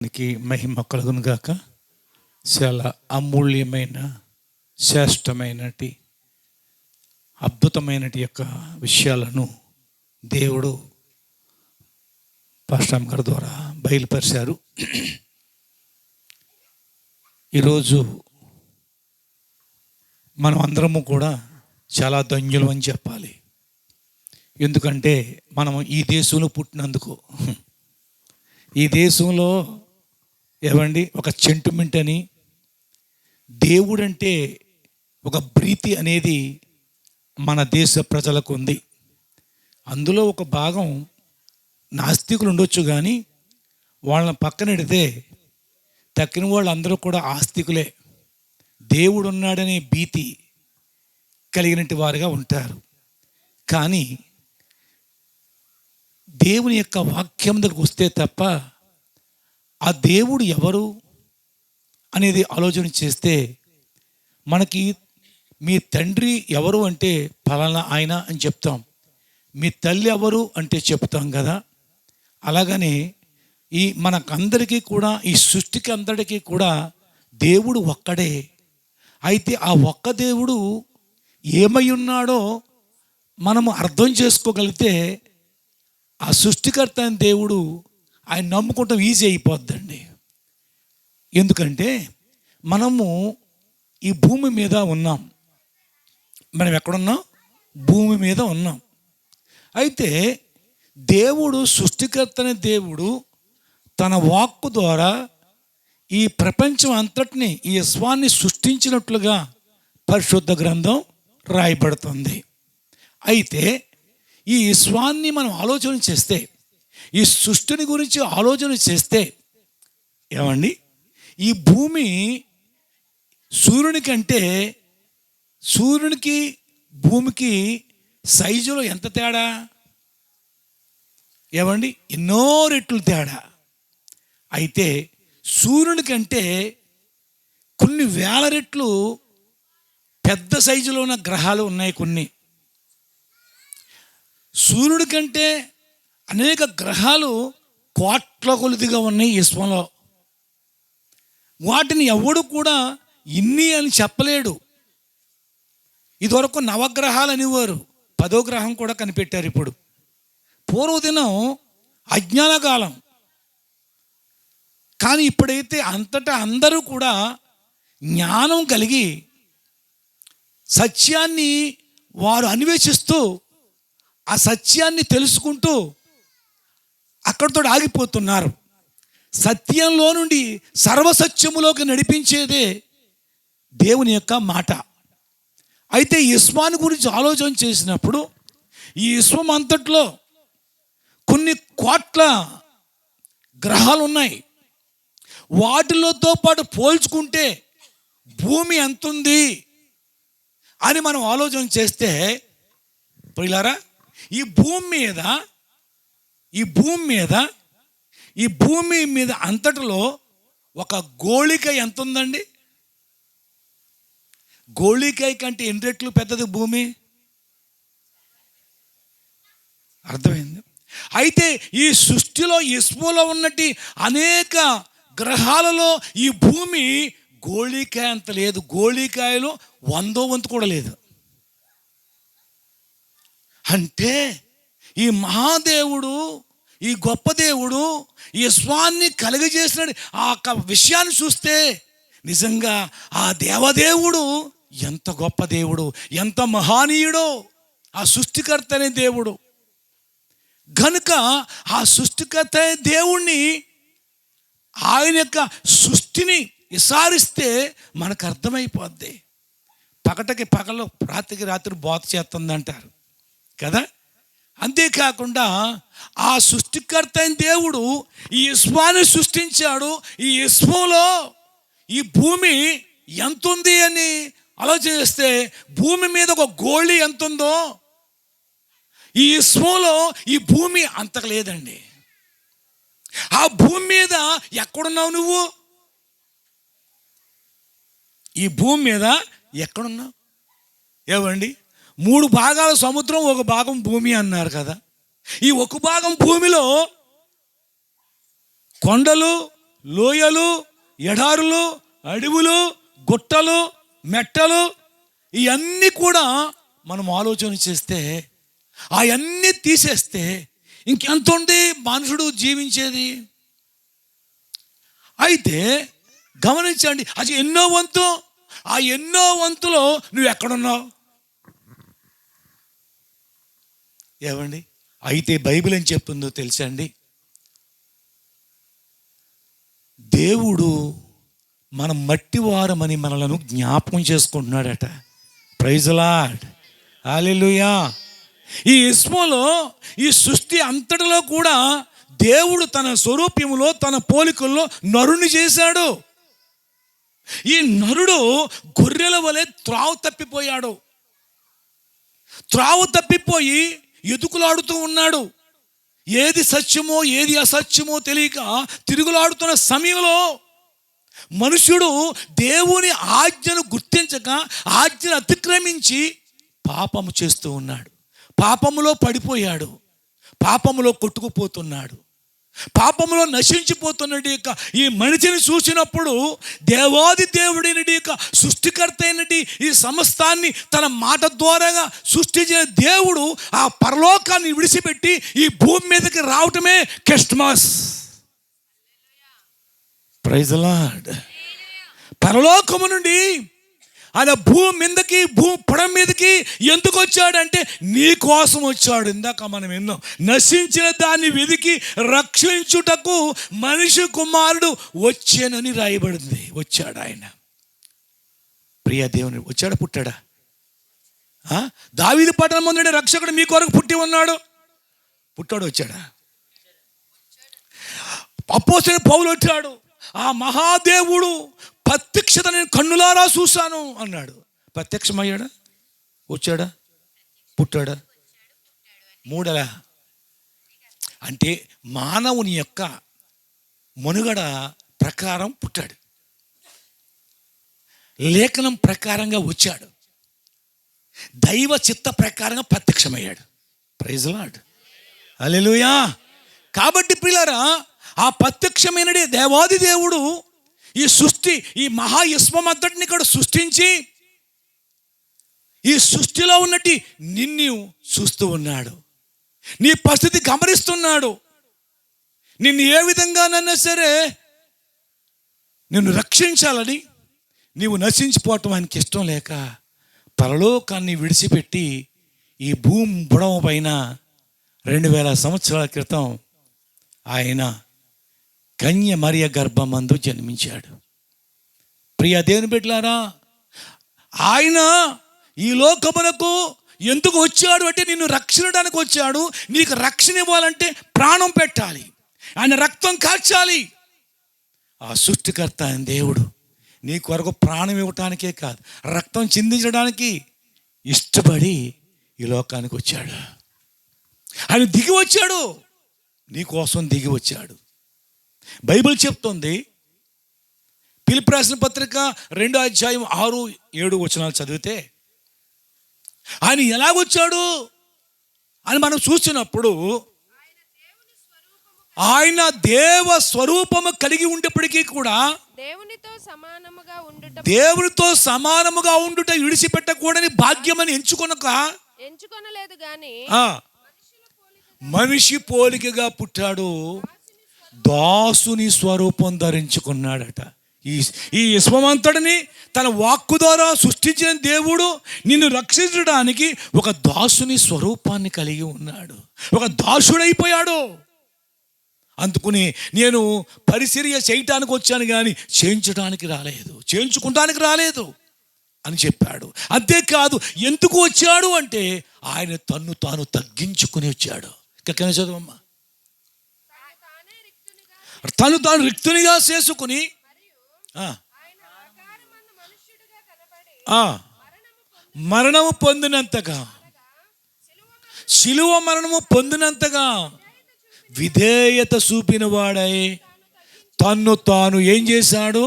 నీకు మహిమ కలుగును గాక. చాలా అమూల్యమైన శ్రేష్టమైనటి అద్భుతమైనటి యొక్క విషయాలను దేవుడు పాస్టర్ గారి ద్వారా బయలుపరిచారు. ఈరోజు మనం అందరము కూడా చాలా ధన్యులు అని చెప్పాలి. ఎందుకంటే మనం ఈ దేశంలో పుట్టినందుకు. ఈ దేశంలో ఏమండి ఒక సెంటిమెంట్ అని, దేవుడంటే ఒక ప్రీతి అనేది మన దేశ ప్రజలకు ఉంది. అందులో ఒక భాగం నాస్తికులు ఉండొచ్చు, కానీ వాళ్ళని పక్కనెడితే తక్కిన వాళ్ళందరూ కూడా ఆస్తికులే. దేవుడు ఉన్నాడనే భీతి కలిగినట్టు వారుగా ఉంటారు. కానీ దేవుని యొక్క వాక్యం దగ్గరకు వస్తే తప్ప ఆ దేవుడు ఎవరు అనేది ఆలోచన చేస్తే మనకి మీ తండ్రి ఎవరు అంటే ఫలానా ఆయన అని చెప్తాం. మీ తల్లి ఎవరు అంటే చెప్తాం కదా. అలాగనే ఈ మనకందరికీ కూడా, ఈ సృష్టికి అందరికీ కూడా దేవుడు ఒక్కడే. అయితే ఆ ఒక్క దేవుడు ఏమై ఉన్నాడో మనము అర్థం చేసుకోగలిగితే ఆ సృష్టికర్త అయిన దేవుడు ఆయన నమ్ముకుంటాం ఈజీ అయిపోద్దండి. ఎందుకంటే మనము ఈ భూమి మీద ఉన్నాం. మనం ఎక్కడున్నాం? భూమి మీద ఉన్నాం. అయితే దేవుడు, సృష్టికర్త అనే దేవుడు తన వాక్కు ద్వారా ఈ ప్రపంచం అంతటిని, ఈ విశ్వాన్ని సృష్టించినట్లుగా పరిశుద్ధ గ్రంథం రాయబడుతుంది. అయితే ఈ విశ్వాన్ని మనం ఆలోచన చేస్తే, ఈ సృష్టిని గురించి ఆలోచన చేస్తే ఏమండి, ఈ భూమి సూర్యునికి భూమికి సైజులో ఎంత తేడా ఏమండి? ఎన్నో రెట్లు తేడా. అయితే సూర్యుని కంటే కొన్ని వేల రెట్లు పెద్ద సైజులో ఉన్న గ్రహాలు ఉన్నాయి. కొన్ని సూర్యుడి కంటే అనేక గ్రహాలు కోట్ల కొలదిగా ఉన్నాయి విశ్వంలో. వాటిని ఎవడు కూడా ఇన్ని అని చెప్పలేడు. ఇదివరకు నవగ్రహాలు అనేవారు, 10వ గ్రహం కూడా కనిపెట్టారు ఇప్పుడు. పూర్వదినం అజ్ఞాన కాలం. కానీ ఇప్పుడైతే అంతటా అందరూ కూడా జ్ఞానం కలిగి సత్యాన్ని వారు అన్వేషిస్తూ, ఆ సత్యాన్ని తెలుసుకుంటూ అక్కడితో ఆగిపోతున్నారు. సత్యంలో నుండి సర్వసత్యములోకి నడిపించేదే దేవుని యొక్క మాట. అయితే ఈ విశ్వాన్ని గురించి ఆలోచన చేసినప్పుడు, ఈ విశ్వం అంతట్లో కొన్ని కోట్ల గ్రహాలు ఉన్నాయి. వాటితో పాటు పోల్చుకుంటే భూమి ఎంత ఉంది అని మనం ఆలోచన చేస్తే, ప్రియులారా, ఈ భూమి మీద అంతటిలో ఒక గోళిక ఎంత ఉందండి? గోళికాయ కంటే ఎన్ని రెట్లు పెద్దది భూమి? అర్థమైంది. అయితే ఈ సృష్టిలో, విశ్వంలో ఉన్నట్టు అనేక గ్రహాలలో ఈ భూమి గోళికాయ అంత లేదు. గోళికాయలో 100వ వంతు కూడా లేదు. అంటే ఈ మహాదేవుడు, ఈ గొప్ప దేవుడు ఈ విశ్వాన్ని కలుగజేసిన ఆ విషయాన్ని చూస్తే నిజంగా ఆ దేవదేవుడు ఎంత గొప్ప దేవుడు, ఎంత మహానీయుడో ఆ సృష్టికర్త అనే దేవుడు. కనుక ఆ సృష్టికర్త అనే దేవుణ్ణి, ఆయన యొక్క సృష్టిని విచారిస్తే మనకు అర్థమైపోద్ది. పగటికి పగలు, రాత్రికి రాత్రి బోధ చేస్తుంది అంటారు కదా. అంతేకాకుండా ఆ సృష్టికర్త అయిన దేవుడు ఈ విశ్వాన్ని సృష్టించాడు. ఈ విశ్వంలో ఈ భూమి ఎంత ఉంది అని ఆలోచన చేస్తే, భూమి మీద ఒక గోళీ ఎంత ఉందో ఈ విశ్వంలో ఈ భూమి అంతకు లేదండి. ఆ భూమి మీద ఎక్కడున్నావు నువ్వు? ఈ భూమి మీద ఎక్కడున్నావు? ఏవండి, 3 భాగాల సముద్రం, 1 భాగం భూమి అన్నారు కదా. ఈ 1 భాగం భూమిలో కొండలు, లోయలు, ఎడారులు, అడవులు, గుట్టలు, మెట్టలు, ఇవన్నీ కూడా మనం ఆలోచన చేస్తే అవన్నీ తీసేస్తే ఇంకెంత ఉంది మనుషుడు జీవించేది? అయితే గమనించండి, అది ఎన్నో వంతు. ఆ ఎన్నో వంతులో నువ్వు ఎక్కడున్నావు? ఏమండి, అయితే బైబిల్ ఏం చెప్తుందో తెలుసా అండి? దేవుడు మన మట్టివారమని మనలను జ్ఞాపకం చేసుకుంటున్నాడట. ప్రైజ్ లార్డ్, హల్లెలూయా. ఈ ఇస్మోలో, ఈ సృష్టి అంతటిలో కూడా దేవుడు తన స్వరూప్యములో, తన పోలికల్లో నరుని చేశాడు. ఈ నరుడు గొర్రెల వలె త్రావు తప్పిపోయాడు. త్రావు తప్పిపోయి ఎదుకులాడుతూ ఉన్నాడు. ఏది సత్యమో ఏది అసత్యమో తెలియక తిరుగులాడుతున్న సమయంలో మనుషుడు దేవుని ఆజ్ఞను గుర్తించక ఆజ్ఞను అతిక్రమించి పాపము చేస్తూ ఉన్నాడు. పాపములో పడిపోయాడు, పాపములో కొట్టుకుపోతున్నాడు, పాపములో నశించిపోతున్నటి యొక్క ఈ మనిషిని చూసినప్పుడు దేవాది దేవుడైనటి యొక్క సృష్టికర్త అయినటి ఈ సమస్తాన్ని తన మాట ద్వారాగా సృష్టించిన దేవుడు ఆ పరలోకాన్ని విడిచిపెట్టి ఈ భూమి మీదకి రావటమే క్రిస్మస్. Praise lord. పరలోకము నుండి ఆయన భూమి మీదకి, భూమి పొడం మీదకి ఎందుకు వచ్చాడంటే నీ కోసం వచ్చాడు. ఇందాక మనం ఎన్నో నశించిన దాన్ని వెదికి రక్షించుటకు మనిషి కుమారుడు వచ్చానని రాయబడింది. వచ్చాడు ఆయన. ప్రియ దేవుని వచ్చాడా, పుట్టాడా? దావీదు పట్టణం ముందు రక్షకుడు మీ కొరకు పుట్టి ఉన్నాడు. పుట్టాడు, వచ్చాడా? అపోస్తలుడైన పౌలు వచ్చాడు. ఆ మహాదేవుడు ప్రత్యక్షత నేను కన్నులారా చూశాను అన్నాడు. ప్రత్యక్షమయ్యాడా? వచ్చాడా? పుట్టాడా? మూడలా అంటే మానవుని యొక్క మనుగడ ప్రకారం పుట్టాడు, లేఖనం ప్రకారంగా వచ్చాడు, దైవ చిత్త ప్రకారంగా ప్రత్యక్షమయ్యాడు. ప్రైజ్ లార్డ్, హల్లెలూయా. కాబట్టి ప్రియులారా, ఆ ప్రత్యక్షమైన దేవాది దేవుడు ఈ సృష్టి, ఈ మహా ఇస్మం అంతటిని కూడా సృష్టించి ఈ సృష్టిలో ఉన్నట్టు నిన్ను చూస్తూ ఉన్నాడు. నీ పరిస్థితి గమనిస్తున్నాడు. నిన్ను ఏ విధంగానైనా సరే నిన్ను రక్షించాలని, నీవు నశించిపోవటం ఆయనకి ఇష్టం లేక పరలోకాన్ని విడిచిపెట్టి ఈ భూమి బుడమ పైన 2000 సంవత్సరాల క్రితం ఆయన కన్య మరియ గర్భమందు జన్మించాడు. ప్రియ దేవుని బిడ్డలారా, ఆయన ఈ లోకమునకు ఎందుకు వచ్చాడు అంటే నిన్ను రక్షించడానికి వచ్చాడు. నీకు రక్షణ ఇవ్వాలంటే ప్రాణం పెట్టాలి, ఆయన రక్తం కార్చాలి. ఆ సృష్టికర్త ఆయన దేవుడు నీ కొరకు ప్రాణం ఇవ్వటానికే కాదు, రక్తం చిందించడానికి ఇష్టపడి ఈ లోకానికి వచ్చాడు. ఆయన దిగి వచ్చాడు, నీ కోసం దిగి వచ్చాడు. బైబిల్ చెప్తుంది, ఫిలిప్పీ రాసిన పత్రిక 2వ అధ్యాయం 6, 7 వచనాలు చదివితే ఆయన ఎలాగొచ్చాడు అని మనం చూసినప్పుడు, ఆయన దేవ స్వరూపము కలిగి ఉండేప్పటికీ కూడా దేవునితో సమానముగా ఉండుట విడిచిపెట్టకూడని భాగ్యమని ఎంచుకొనలేదు గాని మనిషి పోలికగా పుట్టాడు, దాసుని స్వరూపం ధరించుకున్నాడట. ఈ విశ్వమంతటిని తన వాక్కు ద్వారా సృష్టించిన దేవుడు నిన్ను రక్షించడానికి ఒక దాసుని స్వరూపాన్ని కలిగి ఉన్నాడు, ఒక దాసుడైపోయాడు. అందుకుని నేను పరిచర్య చేయటానికి వచ్చాను కానీ చేయించడానికి రాలేదు, చేయించుకుంటానికి రాలేదు అని చెప్పాడు. అంతేకాదు, ఎందుకు వచ్చాడు అంటే ఆయన తన్ను తాను తగ్గించుకుని వచ్చాడు. ఇక్కడ చదువమ్మా. తను తాను రిక్తునిగా చేసుకుని మరణము పొందినంతగా, శిలువ మరణము పొందినంతగా విధేయత చూపిన వాడై తన్ను తాను ఏం చేశాడు?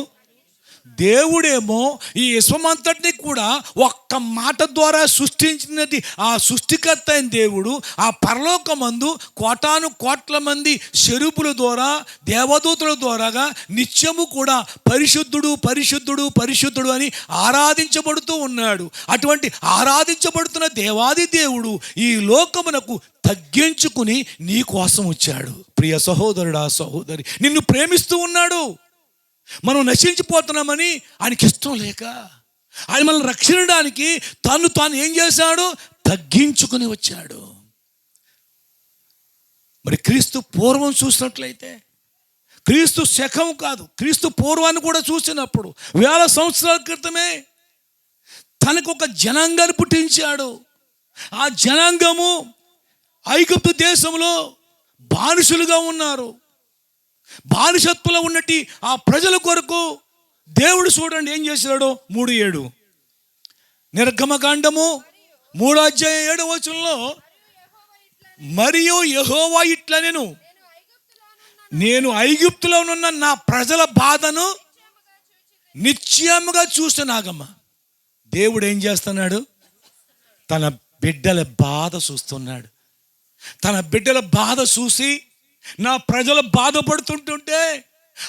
దేవుడేమో ఈ విశ్వమంతటిని కూడా ఒక్క మాట ద్వారా సృష్టించినది ఆ సృష్టికర్త అయిన దేవుడు ఆ పరలోకమందు కోటాను కోట్ల మంది శరూపుల ద్వారా దేవదూతుల ద్వారాగా నిత్యము కూడా పరిశుద్ధుడు పరిశుద్ధుడు పరిశుద్ధుడు అని ఆరాధించబడుతూ ఉన్నాడు. అటువంటి ఆరాధించబడుతున్న దేవాది దేవుడు ఈ లోకమునకు తగ్గించుకుని నీ కోసం వచ్చాడు. ప్రియ సహోదరుడా సహోదరి, నిన్ను ప్రేమిస్తూ ఉన్నాడు. మనం నశించిపోతున్నామని ఆయనకి ఇష్టం లేక ఆయన మనల్ని రక్షించడానికి తాను ఏం చేశాడు? తగ్గించుకుని వచ్చాడు. మరి క్రీస్తు పూర్వం చూసినట్లయితే, క్రీస్తు శకం కాదు, క్రీస్తు పూర్వాన్ని కూడా చూసినప్పుడు 1000 సంవత్సరాల క్రితమే తనకు ఒక జనాంగాన్ని పుట్టించాడు. ఆ జనాంగము ఐగుప్తు దేశంలో బానిసలుగా ఉన్నారు. బానిసత్వంలో ఉన్నటి ఆ ప్రజల కొరకు దేవుడు చూడండి ఏం చేశాడు. 3:7 నిర్గమకాండము 3:7 మరియు యెహోవా ఇట్లా నేను ఐగుప్తులో ఉన్న నా ప్రజల బాధను నిశ్చయముగా చూస్తున్నాగమ్మ. దేవుడు ఏం చేస్తున్నాడు? తన బిడ్డల బాధ చూస్తున్నాడు. తన బిడ్డల బాధ చూసి, నా ప్రజలు బాధపడుతుంటుంటే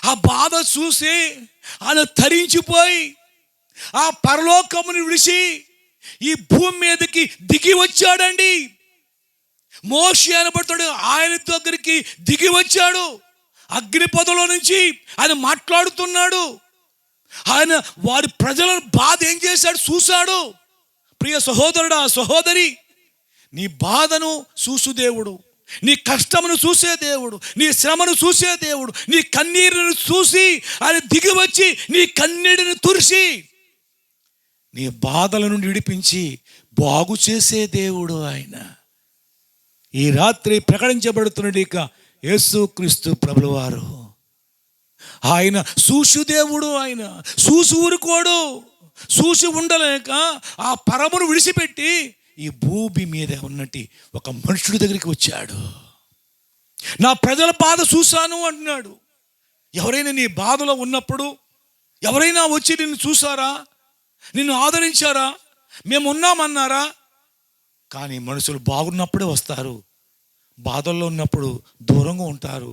ఆ బాధ చూసి ఆయన తరించిపోయి ఆ పరలోకముని విడిచి ఈ భూమి మీదకి దిగి వచ్చాడండి. మోషే అనబడుతాడు, ఆయన దగ్గరికి దిగి వచ్చాడు. అగ్నిపథంలో నుంచి ఆయన మాట్లాడుతున్నాడు. ఆయన వారి ప్రజలను బాధ ఏం చేశాడు చూశాడు. ప్రియ సహోదరుడా సహోదరి, నీ బాధను చూసు దేవుడు, నీ కష్టమును చూసే దేవుడు, నీ శ్రమను చూసే దేవుడు, నీ కన్నీరును చూసి ఆయన దిగి వచ్చి నీ కన్నీటిని తుడిచి నీ బాధల నుండి విడిపించి బాగు చేసే దేవుడు ఆయన. ఈ రాత్రి ప్రకటించబడుతున్నాడు ఇక యేసుక్రీస్తు ప్రభుల వారు. ఆయన చూసు దేవుడు, ఆయన చూసి ఊరుకోడు. చూసి ఉండలేక ఆ పరమును విడిచిపెట్టి ఈ భూమి మీద ఉన్నట్టు ఒక మనుషుడి దగ్గరికి వచ్చాడు. నా ప్రజల బాధ చూశాను అంటున్నాడు. ఎవరైనా నీ బాధలో ఉన్నప్పుడు ఎవరైనా వచ్చి నిన్ను చూసారా? నిన్ను ఆదరించారా? మేము ఉన్నామన్నారా? కానీ మనుషులు బాగున్నప్పుడే వస్తారు, బాధల్లో ఉన్నప్పుడు దూరంగా ఉంటారు.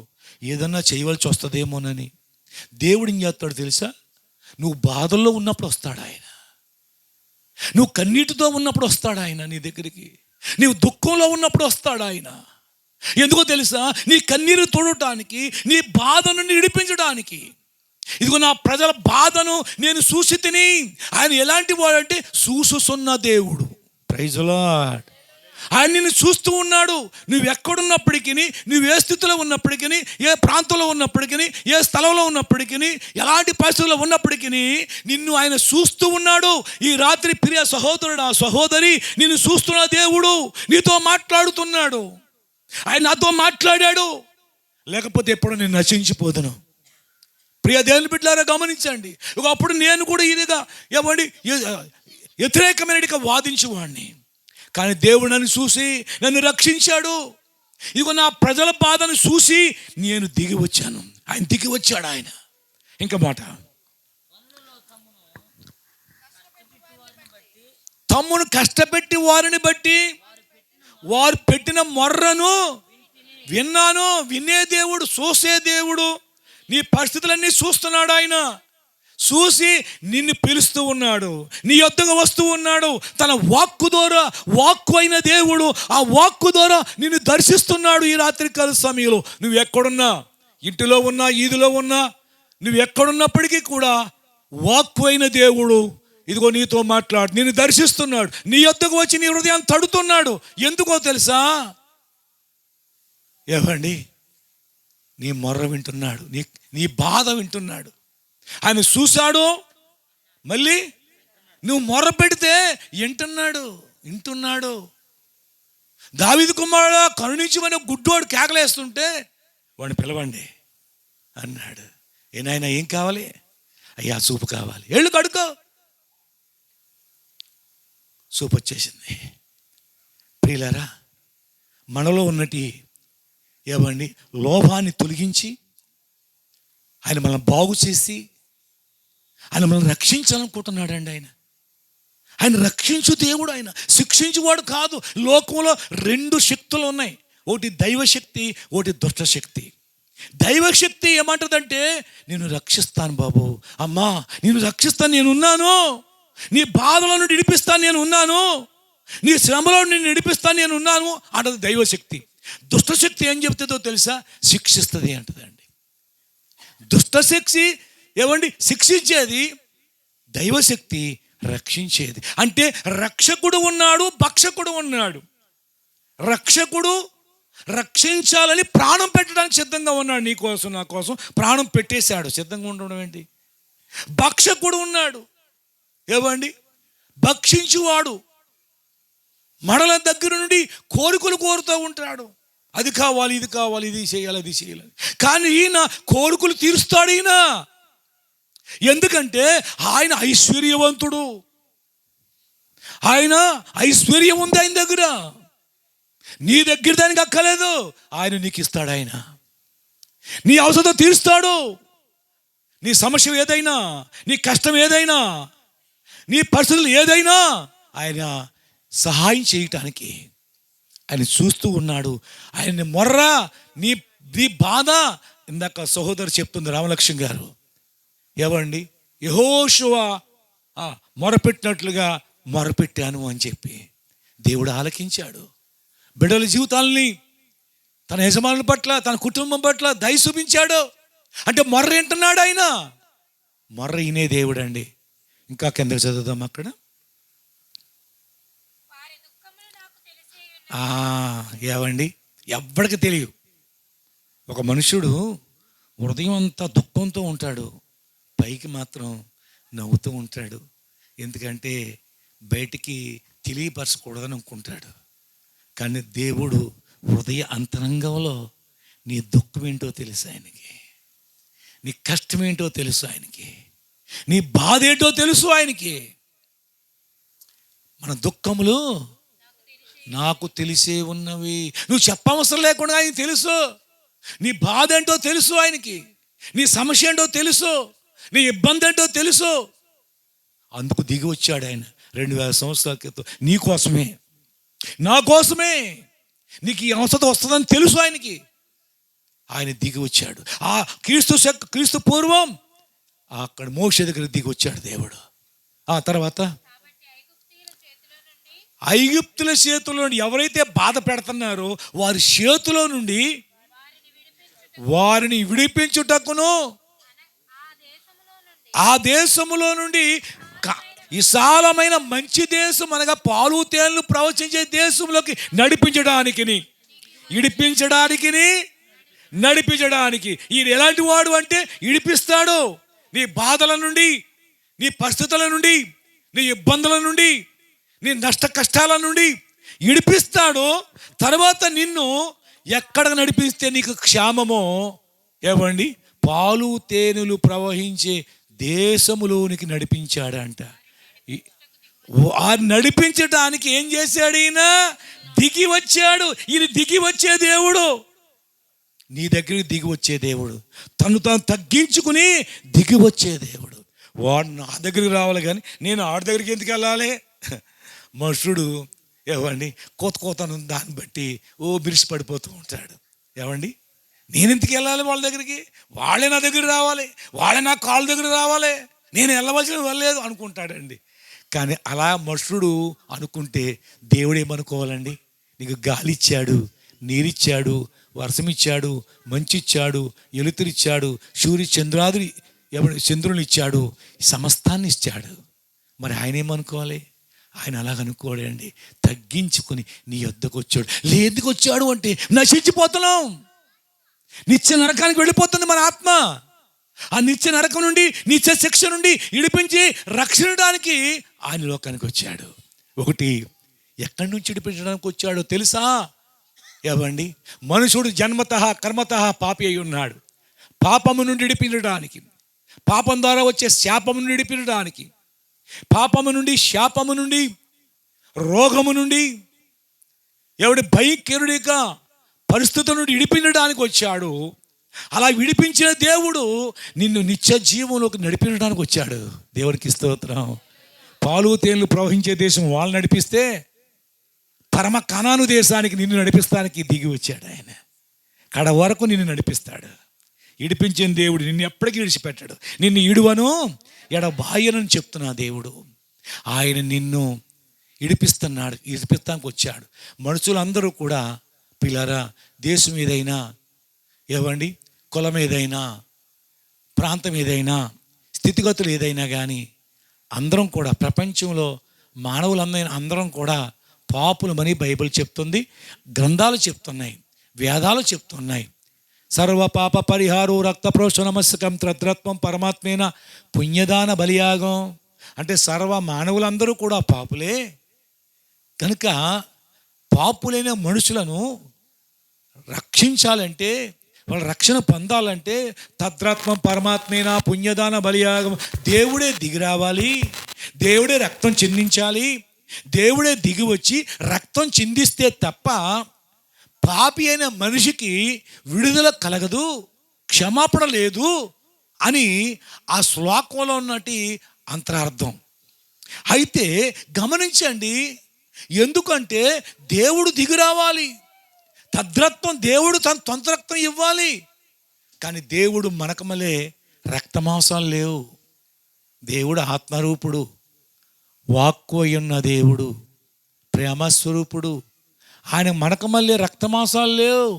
ఏదన్నా చేయవలసి వస్తుందేమోనని. దేవుడు ఏం చేస్తాడు తెలుసా? నువ్వు బాధల్లో ఉన్నప్పుడు వస్తాడు ఆయన. నువ్వు కన్నీటితో ఉన్నప్పుడు వస్తాడు ఆయన నీ దగ్గరికి. నీవు దుఃఖంలో ఉన్నప్పుడు వస్తాడు ఆయన. ఎందుకో తెలుసా? నీ కన్నీరు తోడటానికి, నీ బాధ నుండి విడిపించడానికి. ఇదిగో నా ప్రజల బాధను నేను చూసి తిని. ఆయన ఎలాంటి వాడంటే చూసుసున్న దేవుడు. Praise the Lord. ఆయన నిన్ను చూస్తూ ఉన్నాడు. నువ్వు ఎక్కడున్నప్పటికీ, నువ్వు ఏ స్థితిలో ఉన్నప్పటికీ, ఏ ప్రాంతంలో ఉన్నప్పటికీ, ఏ స్థలంలో ఉన్నప్పటికీ, ఎలాంటి పరిస్థితుల్లో ఉన్నప్పటికీ నిన్ను ఆయన చూస్తూ ఉన్నాడు. ఈ రాత్రి ప్రియ సహోదరుడు ఆ సహోదరి, నిన్ను చూస్తున్న దేవుడు నీతో మాట్లాడుతున్నాడు. ఆయన నాతో మాట్లాడాడు, లేకపోతే ఎప్పుడు నేను నశించిపోదును. ప్రియ దేవుని బిడ్డలారా గమనించండి. ఒకప్పుడు నేను కూడా ఇదిగా ఎవడి వ్యతిరేకమైన వాదించేవాడిని. కానీ దేవుడు నన్ను చూసి నన్ను రక్షించాడు. ఇదిగో నా ప్రజల బాధను చూసి నేను దిగి వచ్చాను. ఆయన దిగి వచ్చాడు ఆయన. ఇంకా మాట, తమ్మును కష్టపెట్టి వారిని బట్టి వారు పెట్టిన మొర్రను విన్నాను. వినే దేవుడు, చూసే దేవుడు. నీ పరిస్థితులన్నీ చూస్తున్నాడు ఆయన. చూసి నిన్ను పిలుస్తూ ఉన్నాడు, నీ యొద్దకు వస్తూ ఉన్నాడు. తన వాక్కు ద్వారా, వాక్కు అయిన దేవుడు ఆ వాక్కు ద్వారా నిన్ను దర్శిస్తున్నాడు. ఈ రాత్రికాల సమయంలో నువ్వు ఎక్కడున్నా, ఇంటిలో ఉన్నా, ఈదిలో ఉన్నా, నువ్వు ఎక్కడున్నప్పటికీ కూడా వాక్కు అయిన దేవుడు ఇదిగో నీతో మాట్లాడు, నిన్ను దర్శిస్తున్నాడు. నీ యొద్దకు వచ్చి నీ హృదయాన్ని తడుతున్నాడు. ఎందుకో తెలుసా? ఏవండి, నీ మొర్ర వింటున్నాడు, నీ బాధ వింటున్నాడు. ఆయన చూశాడు. మళ్ళీ నువ్వు మొర్ర పెడితే వింటున్నాడు. దావీదు కుమారుడా కరుణించమని గుడ్డోడు కేకలేస్తుంటే వాడిని పిలవండి అన్నాడు. ఏనాయన ఏం కావాలి? అయ్యా చూపు కావాలి. ఏళ్ళు కడుకో. చూపు వచ్చేసింది. ప్రియులారా, మనలో ఉన్నటి ఏమండి లోభాన్ని తొలగించి ఆయన మనల్ని బాగు చేసి ఆయన మనల్ని రక్షించాలనుకుంటున్నాడండి. ఆయన రక్షించు దేవుడు, ఆయన శిక్షించువాడు కాదు. లోకంలో రెండు శక్తులు ఉన్నాయి, ఒకటి దైవశక్తి, ఒకటి దుష్టశక్తి. దైవశక్తి ఏమంటుందంటే, నేను రక్షిస్తాను బాబు, అమ్మా నేను రక్షిస్తాను, నేను ఉన్నాను, నీ బాధల నుండి విడిపిస్తాను, నేను ఉన్నాను, నీ శ్రమలో నేను విడిపిస్తాను, నేను ఉన్నాను అంటది దైవశక్తి. దుష్టశక్తి ఏం చెప్తుందో తెలుసా? శిక్షిస్తుంది అంటదండి. దుష్టశక్తి ఏమండి శిక్షించేది, దైవశక్తి రక్షించేది. అంటే రక్షకుడు ఉన్నాడు, భక్షకుడు ఉన్నాడు. రక్షకుడు రక్షించాలని ప్రాణం పెట్టడానికి సిద్ధంగా ఉన్నాడు, నీ కోసం నా కోసం ప్రాణం పెట్టేశాడు. సిద్ధంగా ఉండడం ఏంటి? భక్షకుడు ఉన్నాడు, ఏమండి భక్షించువాడు మడల దగ్గర నుండి కోరికలు కోరుతూ ఉంటాడు. అది కావాలి, ఇది కావాలి, ఇది చేయాలి, అది చేయాలి. కానీ ఈయన కోరికలు తీరుస్తాడు. ఈయన ఎందుకంటే ఆయన ఐశ్వర్యవంతుడు, ఆయన ఐశ్వర్యం ఉంది ఆయన దగ్గర. నీ దగ్గర దానికి అక్కలేదు, ఆయన నీకు ఇస్తాడు. ఆయన నీ అవసరం తీరుస్తాడు. నీ సమస్య ఏదైనా, నీ కష్టం ఏదైనా, నీ పరిస్థితులు ఏదైనా ఆయన సహాయం చేయటానికి ఆయన చూస్తూ ఉన్నాడు. ఆయన మొర్ర, నీ నీ బాధ, ఇందాక సహోదరు చెప్తుంది రామలక్ష్మి గారు, ఏవండి యెహోషువ మొరపెట్టినట్లుగా మొరపెట్టాను అని చెప్పి దేవుడు ఆలకించాడు. బిడ్డల జీవితాలని తన యజమానుల పట్ల, తన కుటుంబం పట్ల దయ చూపించాడు. అంటే మొర్ర వింటున్నాడు ఆయన, మొర్ర వినే దేవుడు అండి. ఇంకా కిందకి చదువుదాం. అక్కడ ఏవండి ఎవ్వడికి తెలియదు. ఒక మనుషుడు హృదయం అంతా దుఃఖంతో ఉంటాడు, పైకి మాత్రం నవ్వుతూ ఉంటాడు. ఎందుకంటే బయటికి తెలియపరచకూడదని అనుకుంటాడు. కానీ దేవుడు హృదయ అంతరంగంలో నీ దుఃఖం ఏంటో తెలుసు ఆయనకి, నీ కష్టం ఏంటో తెలుసు ఆయనకి, నీ బాధ ఏంటో తెలుసు ఆయనకి. మన దుఃఖములు నాకు తెలిసే ఉన్నవి, నువ్వు చెప్పవసరం లేకుండా ఆయన తెలుసు. నీ బాధ ఏంటో తెలుసు ఆయనకి, నీ సమస్య ఏంటో తెలుసు, నీ ఇబ్బంది ఏంటో తెలుసు. అందుకు దిగి వచ్చాడు ఆయన 2000 సంవత్సరాల క్రితం నీ కోసమే, నా కోసమే. నీకు ఈ అవసరం వస్తుందని తెలుసు ఆయనకి. ఆయన దిగి వచ్చాడు. ఆ క్రీస్తు పూర్వం అక్కడ మోషే దగ్గర దిగి వచ్చాడు దేవుడు. ఆ తర్వాత ఐగుప్తుల చేతిలో నుండి ఎవరైతే బాధ పెడుతున్నారో వారి చేతిలో నుండి వారిని విడిపించుటకును, ఆ దేశములో నుండి విశాలమైన మంచి దేశం, అనగా పాలు తేళ్లు ప్రవచించే దేశంలోకి నడిపించడానికి, నడిపించడానికి. ఈయన ఎలాంటి వాడు అంటే విడిపిస్తాడు. నీ బాధల నుండి, నీ పరిస్థితుల నుండి, నీ ఇబ్బందుల నుండి, నీ నష్ట కష్టాల నుండి విడిపిస్తాడు. తర్వాత నిన్ను ఎక్కడ నడిపిస్తే నీకు క్షేమమో, ఏమండి పాలు తేనెలు ప్రవహించే దేశములోనికి నడిపించాడంట. ఆ నడిపించడానికి ఏం చేశాడు? ఈయన దిగి వచ్చాడు. ఈయన దిగి వచ్చే దేవుడు, నీ దగ్గరికి దిగి వచ్చే దేవుడు, తను తాను తగ్గించుకుని దిగి వచ్చే దేవుడు. వాడు నా దగ్గరికి రావాలి, కానీ నేను ఆడి దగ్గరికి ఎందుకు వెళ్ళాలి? మనుషుడు ఏవండి కోతను దాన్ని బట్టి బిరిసి పడిపోతూ ఉంటాడు. ఏవండి నేను ఎందుకు వెళ్ళాలి వాళ్ళ దగ్గరికి? వాళ్ళే నా దగ్గర రావాలి, వాళ్ళే నా కాళ్ళ దగ్గర రావాలి, నేను వెళ్ళవలసిన వెళ్ళలేదు అనుకుంటాడండి. కానీ అలా మనుషుడు అనుకుంటే దేవుడు ఏమనుకోవాలండి? నీకు గాలి ఇచ్చాడు, నీరిచ్చాడు, వర్షం ఇచ్చాడు, మంచి ఇచ్చాడు, ఎలుతురిచ్చాడు, సూర్య చంద్రాదులు చంద్రుని ఇచ్చాడు, సమస్తాన్ని ఇచ్చాడు. మరి ఆయన ఏమనుకోవాలి? ఆయన అలాగనుకోడండి. తగ్గించుకొని నీ యొద్దకు వచ్చాడు. ఎందుకు వచ్చాడు అంటే నశించిపోతున్నాం, నిత్య నరకానికి వెళ్ళిపోతుంది మన ఆత్మ. ఆ నిత్య నరకం నుండి, నిత్య శిక్ష నుండి విడిపించి రక్షించడానికి ఆయన లోకానికి వచ్చాడు. ఒకటి ఎక్కడి నుంచి విడిపించడానికి వచ్చాడో తెలుసా? ఏవండి మనుషుడు జన్మతః కర్మతః పాపి అయి ఉన్నాడు. పాపము నుండి విడిపించడానికి, పాపం ద్వారా వచ్చే శాపము నుండి విడిపించడానికి, పాపము నుండి, శాపము నుండి, రోగము నుండి, ఎవడి భయంకరుడిగా పరిస్థితుల నుండి విడిపించడానికి వచ్చాడు. అలా విడిపించిన దేవుడు నిన్ను నిత్య జీవంలోకి నడిపించడానికి వచ్చాడు. దేవుడికి స్తోత్రం. పాలు తేళ్లు ప్రవహించే దేశం వాళ్ళు నడిపిస్తే పరమ కనాను దేశానికి నిన్ను నడిపిస్తానికి దిగి వచ్చాడు ఆయన. కడ వరకు నిన్ను నడిపిస్తాడు. ఇడిపించిన దేవుడు నిన్ను ఎప్పటికీ విడిచిపెట్టాడు. నిన్ను ఇడువను ఎడబాయనని చెప్తున్నా దేవుడు. ఆయన నిన్ను ఇడిపిస్తానికి వచ్చాడు. మనుషులందరూ కూడా పిల్లరా, దేశం ఏదైనా, ఏవండి, కులం ఏదైనా, ప్రాంతం ఏదైనా, స్థితిగతులు ఏదైనా కానీ అందరం కూడా, ప్రపంచంలో అందరం కూడా పాపులమని బైబిల్ చెప్తుంది, గ్రంథాలు చెప్తున్నాయి, వేదాలు చెప్తున్నాయి. సర్వ పాప పరిహారో రక్త ప్రోషణమస్కం త్రత్రత్వం పరమాత్మేన పుణ్యదాన బలియాగం. అంటే సర్వ మానవులందరూ కూడా పాపులే కనుక పాపులైన మనుషులను రక్షించాలంటే, వాళ్ళ రక్షణ పొందాలంటే తద్రాత్మం పరమాత్మేన పుణ్యదాన బలియాగం. దేవుడే దిగి రావాలి, దేవుడే రక్తం చిందించాలి, దేవుడే దిగి వచ్చి రక్తం చిందిస్తే తప్ప పాపి అయిన మనిషికి విడుదల కలగదు, క్షమాపణ లేదు అని ఆ శ్లోకంలో ఉన్నటి అంతరార్థం. అయితే గమనించండి, ఎందుకంటే దేవుడు దిగి రావాలి, తద్రత్వం దేవుడు తన సొంత రక్తం ఇవ్వాలి. కానీ దేవుడు మనకమలే రక్తమాంసాలు లేవు. దేవుడు ఆత్మరూపుడు, వాక్కు అయ్యున్న దేవుడు, ప్రేమస్వరూపుడు. ఆయన మనకమల్లే రక్తమాంసాలు లేవు.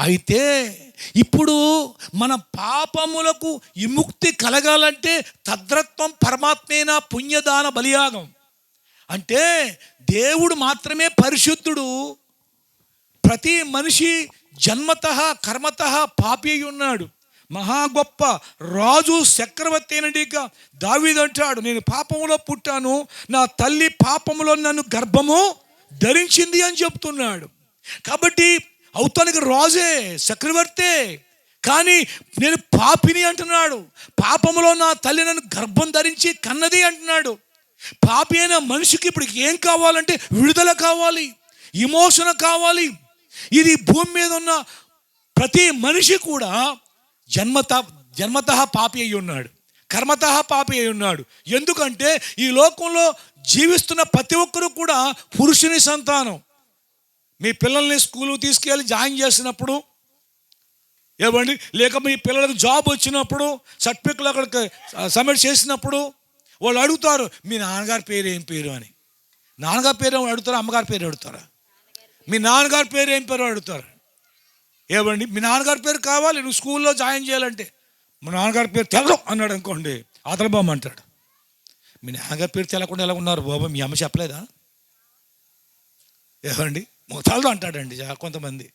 అయితే ఇప్పుడు మన పాపములకు విముక్తి కలగాలంటే తద్రత్వం పరమాత్మేన పుణ్యదాన బలియాగం. అంటే దేవుడు మాత్రమే పరిశుద్ధుడు. ప్రతి మనిషి జన్మతః కర్మతః పాపి అయి ఉన్నాడు. మహా గొప్ప రాజు చక్రవర్తి అయినడిక దావీదు అంటాడు, నేను పాపములో పుట్టాను, నా తల్లి పాపములో నన్ను గర్భము ధరించింది అని చెప్తున్నాడు. కాబట్టి అవుతానికి రాజే, చక్రవర్తే, కానీ నేను పాపిని అంటున్నాడు. పాపములో నా తల్లి నన్ను గర్భం ధరించి కన్నది అంటున్నాడు. పాపి అయిన మనిషికి ఇప్పుడు ఏం కావాలంటే విడుదల కావాలి, ఇమోషన్ కావాలి. ఇది భూమి మీద ఉన్న ప్రతి మనిషి కూడా జన్మతః పాపి అయి ఉన్నాడు, కర్మతః పాపి అయి ఉన్నాడు. ఎందుకంటే ఈ లోకంలో జీవిస్తున్న ప్రతి ఒక్కరూ కూడా పురుషుని సంతానం. మీ పిల్లల్ని స్కూల్కి తీసుకెళ్ళి జాయిన్ చేసినప్పుడు, ఏమండి, లేక మీ పిల్లలకు జాబ్ వచ్చినప్పుడు, సర్టిఫికెట్లు అక్కడికి సబ్మిట్ చేసినప్పుడు వాళ్ళు అడుగుతారు, మీ నాన్నగారి పేరు ఏం పేరు అని. నాన్నగారి పేరు అడుగుతారా, అమ్మగారి పేరు అడుగుతారా? మీ నాన్నగారి పేరు ఏం పేరు అడుగుతారు. ఏమండి, మీ నాన్నగారి పేరు కావాలి నువ్వు స్కూల్లో జాయిన్ చేయాలంటే. మా నాన్నగారి పేరు తెలదు అన్నాడు అనుకోండి, అతల బాబు అంటాడు. మీ నాన్నగారి పేరు తెలకుండా ఎలా ఉన్నారు బాబు, మీ అమ్మ చెప్పలేదా? ఏమండి, తెలదు అంటాడండి కొంతమంది.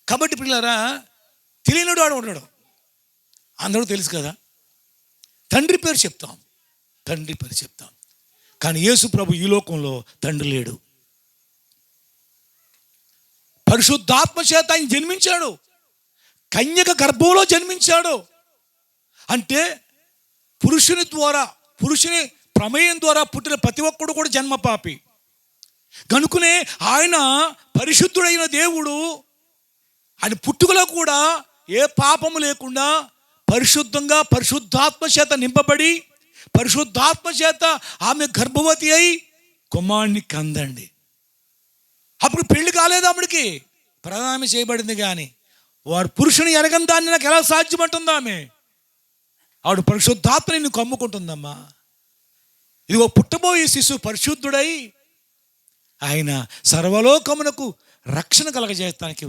కాబట్టి పిల్లరా, తెలియనుడు వాడు ఉన్నాడు, అందరూ తెలుసు కదా. తండ్రి పేరు చెప్తాం, తండ్రి పేరు చెప్తాం. కానీ యేసు ప్రభు ఈ లోకంలో తండ్రి లేడు. పరిశుద్ధాత్మ చేత ఆయన జన్మించాడు, కన్యక గర్భంలో జన్మించాడు. అంటే పురుషుని ప్రమేయం ద్వారా పుట్టిన ప్రతి ఒక్కడు కూడా జన్మపాపి. కనుకనే ఆయన పరిశుద్ధుడైన దేవుడు, ఆయన పుట్టుకలో కూడా ఏ పాపము లేకుండా పరిశుద్ధంగా పరిశుద్ధాత్మ చేత నింపబడి పరిశుద్ధాత్మ చేత ఆమె గర్భవతి అయి కుమారుని కందండి. అప్పుడు పెళ్లి కాలేదు, ఆమెడికి ప్రధానమే చేయబడింది. కానీ వాడు పురుషుని ఎరగని దాన్ని నాకు ఎలా సాధ్యమంటుంది? ఆవిడ పరిశుద్ధాత్మ నిన్ను కమ్ముకుంటుందమ్మా. ఇదిగో పుట్టబోయే శిశువు పరిశుద్ధుడై ఆయన సర్వలోకమునకు రక్షణ కలగజేయడానికి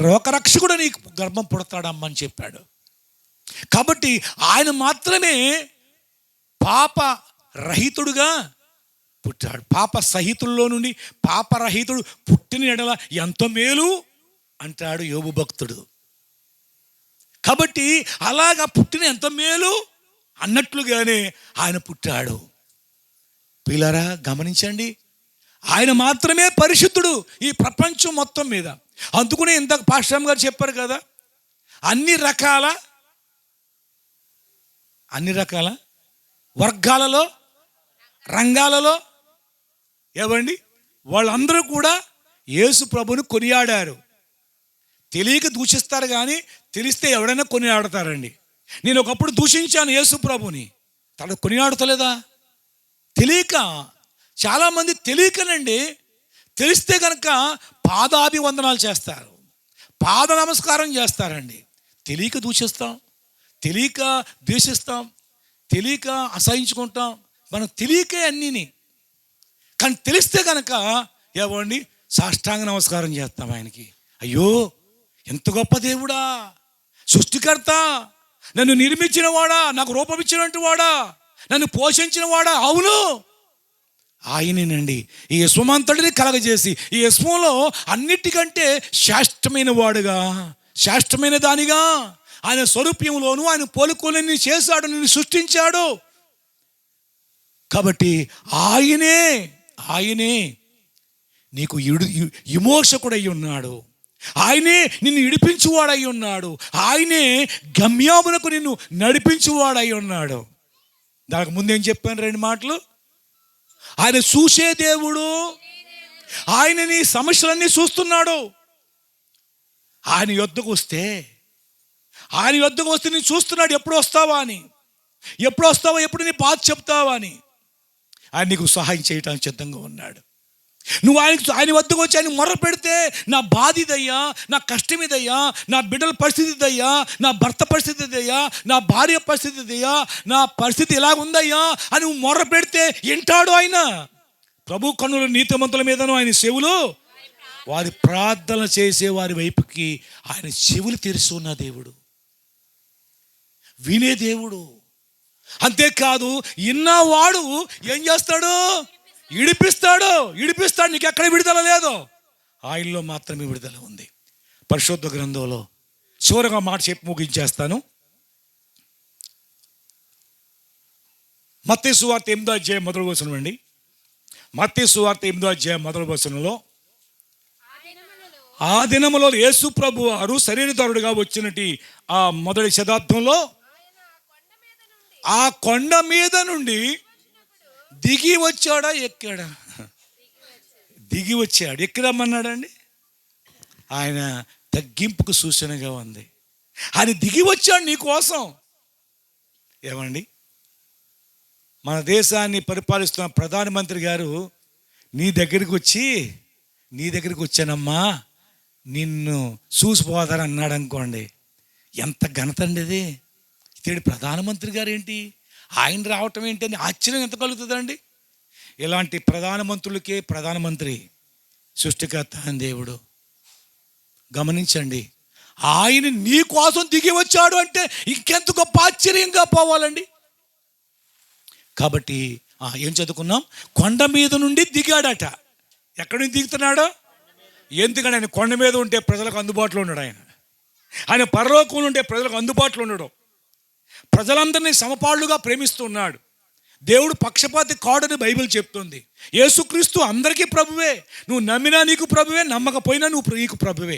లోకరక్షకుడు నీకు గర్భం పుడతాడమ్మని చెప్పాడు. కాబట్టి ఆయన మాత్రమే పాప రహితుడుగా పుట్టాడు. పాప సహితుల్లో నుండి పాపరహితుడు పుట్టిన ఎడల ఎంతో మేలు అంటాడు యోబు భక్తుడు. కాబట్టి అలాగా పుట్టిన ఎంత మేలు అన్నట్లుగానే ఆయన పుట్టాడు. పిల్లరా గమనించండి, ఆయన మాత్రమే పరిశుద్ధుడు ఈ ప్రపంచం మొత్తం మీద. అందుకునే ఇంతకు పాస్టర్ గారు చెప్పారు కదా, అన్ని రకాల వర్గాలలో, రంగాలలో, ఏవండి, వాళ్ళందరూ కూడా యేసు ప్రభుని కొనియాడారు. తెలియక దూషిస్తారు కానీ తెలిస్తే ఎవడైనా కొనియాడతారండి. నేను ఒకప్పుడు దూషించాను యేసు ప్రభుని, తను కొనియాడతలేదా? తెలియక, చాలామంది తెలియకనండి, తెలిస్తే కనుక పాదాభివందనాలు చేస్తారు, పాద నమస్కారం చేస్తారండి. తెలియక దూషిస్తాం, తెలియక ద్వేషిస్తాం, తెలియక అసహించుకుంటాం, మనం తెలియకే అన్నీని. కానీ తెలిస్తే కనుక ఏమండి సాష్టాంగ నమస్కారం చేస్తాం ఆయనకి. అయ్యో ఎంత గొప్ప దేవుడా, సృష్టికర్త, నన్ను నిర్మించిన వాడా, నాకు రూపం ఇచ్చినట్టు వాడా, నన్ను పోషించిన వాడా. అవును, ఆయనేనండి ఈ యశ్వమంతటిని కలగజేసి ఈ యశ్వంలో అన్నిటికంటే శ్రేష్టమైన వాడుగా, శ్రేష్టమైన దానిగా ఆయన స్వరూప్యంలోను ఆయన పోలుకోలేని చేశాడు, నిన్ను సృష్టించాడు. కాబట్టి ఆయనే నీకు విమోచకుడై ఉన్నాడు, ఆయనే నిన్ను ఇడిపించువాడై ఉన్నాడు, ఆయనే గమ్యామునకు నిన్ను నడిపించువాడై ఉన్నాడు. దానికి ముందేం చెప్పాను 2 మాటలు. ఆయన చూసే దేవుడు, ఆయన నీ సమస్యలన్నీ చూస్తున్నాడు. ఆయన యొద్దకు వస్తే నేను చూస్తున్నాడు, ఎప్పుడు వస్తావా అని, ఎప్పుడు నీ బాధ చెప్తావా అని. ఆయన నీకు సహాయం చేయడానికి సిద్ధంగా ఉన్నాడు. నువ్వు ఆయన వద్దకు వచ్చి ఆయన మొర్ర పెడితే, నా బాధ ఇదయ్యా, నా కష్టం ఇదయ్యా, నా బిడ్డల పరిస్థితి ఇదయ్యా, నా భర్త పరిస్థితి ఇదయ్యా, నా భార్య పరిస్థితి ఇదయ్యా, నా పరిస్థితి ఇలా ఉందయ్యా అని నువ్వు మొర్ర పెడితే వింటాడు ఆయన. ప్రభు కన్నుల నీతిమంతుల మీదను ఆయన చెవులు, వారి ప్రార్థన చేసే వారి వైపుకి ఆయన చెవులు తెరుస్తున్న దేవుడు, వినే దేవుడు. అంతేకాదు, ఇన్నవాడు ఏం చేస్తాడు? ఇడిపిస్తాడు. నీకు ఎక్కడ విడుదల లేదు, ఆయనలో మాత్రమే విడుదల ఉంది. పరిశుద్ధ గ్రంథంలో చివరగా మాట చెప్పి ముగించేస్తాను. మత్తయి సువార్త 8వ అధ్యాయం మొదటి వచనం అండి. మత్తయి సువార్త 8వ అధ్యాయం మొదటి వచనంలో, ఆ దినములో యేసు ప్రభు వారు శరీరధారుడుగా వచ్చినట్టు ఆ మొదటి శతాబ్దంలో ఆ కొండ మీద నుండి దిగి వచ్చాడా, ఎక్కాడా? దిగి వచ్చాడు. ఎక్కడమ్మన్నాడండి? ఆయన తగ్గింపుకు సూచనగా ఉంది. ఆయన దిగి వచ్చాడు నీ కోసం. ఏమండి, మన దేశాన్ని పరిపాలిస్తున్న ప్రధానమంత్రి గారు నీ దగ్గరికి వచ్చానమ్మా, నిన్ను చూసిపోతారని అన్నాడు అనుకోండి, ఎంత ఘనత అండి అది. ఇతడి ప్రధానమంత్రి గారు ఏంటి, ఆయన రావటం ఏంటి అని ఆశ్చర్యం ఎంత కలుగుతుందండి. ఇలాంటి ప్రధానమంత్రులకే ప్రధానమంత్రి సృష్టికర్త అని దేవుడు. గమనించండి, ఆయన నీ కోసం దిగి వచ్చాడు అంటే ఇంకెంత గొప్ప ఆశ్చర్యంగా పోవాలండి. కాబట్టి ఏం చదువుకున్నాం? కొండ మీద నుండి దిగాడట. ఎక్కడి నుంచి దిగుతున్నాడో? ఎందుకంటే ఆయన కొండ మీద ఉంటే ప్రజలకు అందుబాటులో ఉన్నాడు. ఆయన పరలోకంలో ఉంటే ప్రజలకు అందుబాటులో ఉన్నాడు. ప్రజలందరినీ సమపాళ్ళుగా ప్రేమిస్తున్నాడు. దేవుడు పక్షపాతి కాడని బైబిల్ చెప్తుంది. యేసుక్రీస్తు అందరికీ ప్రభువే. నువ్వు నమ్మినా నీకు ప్రభువే, నమ్మకపోయినా నీకు ప్రభువే.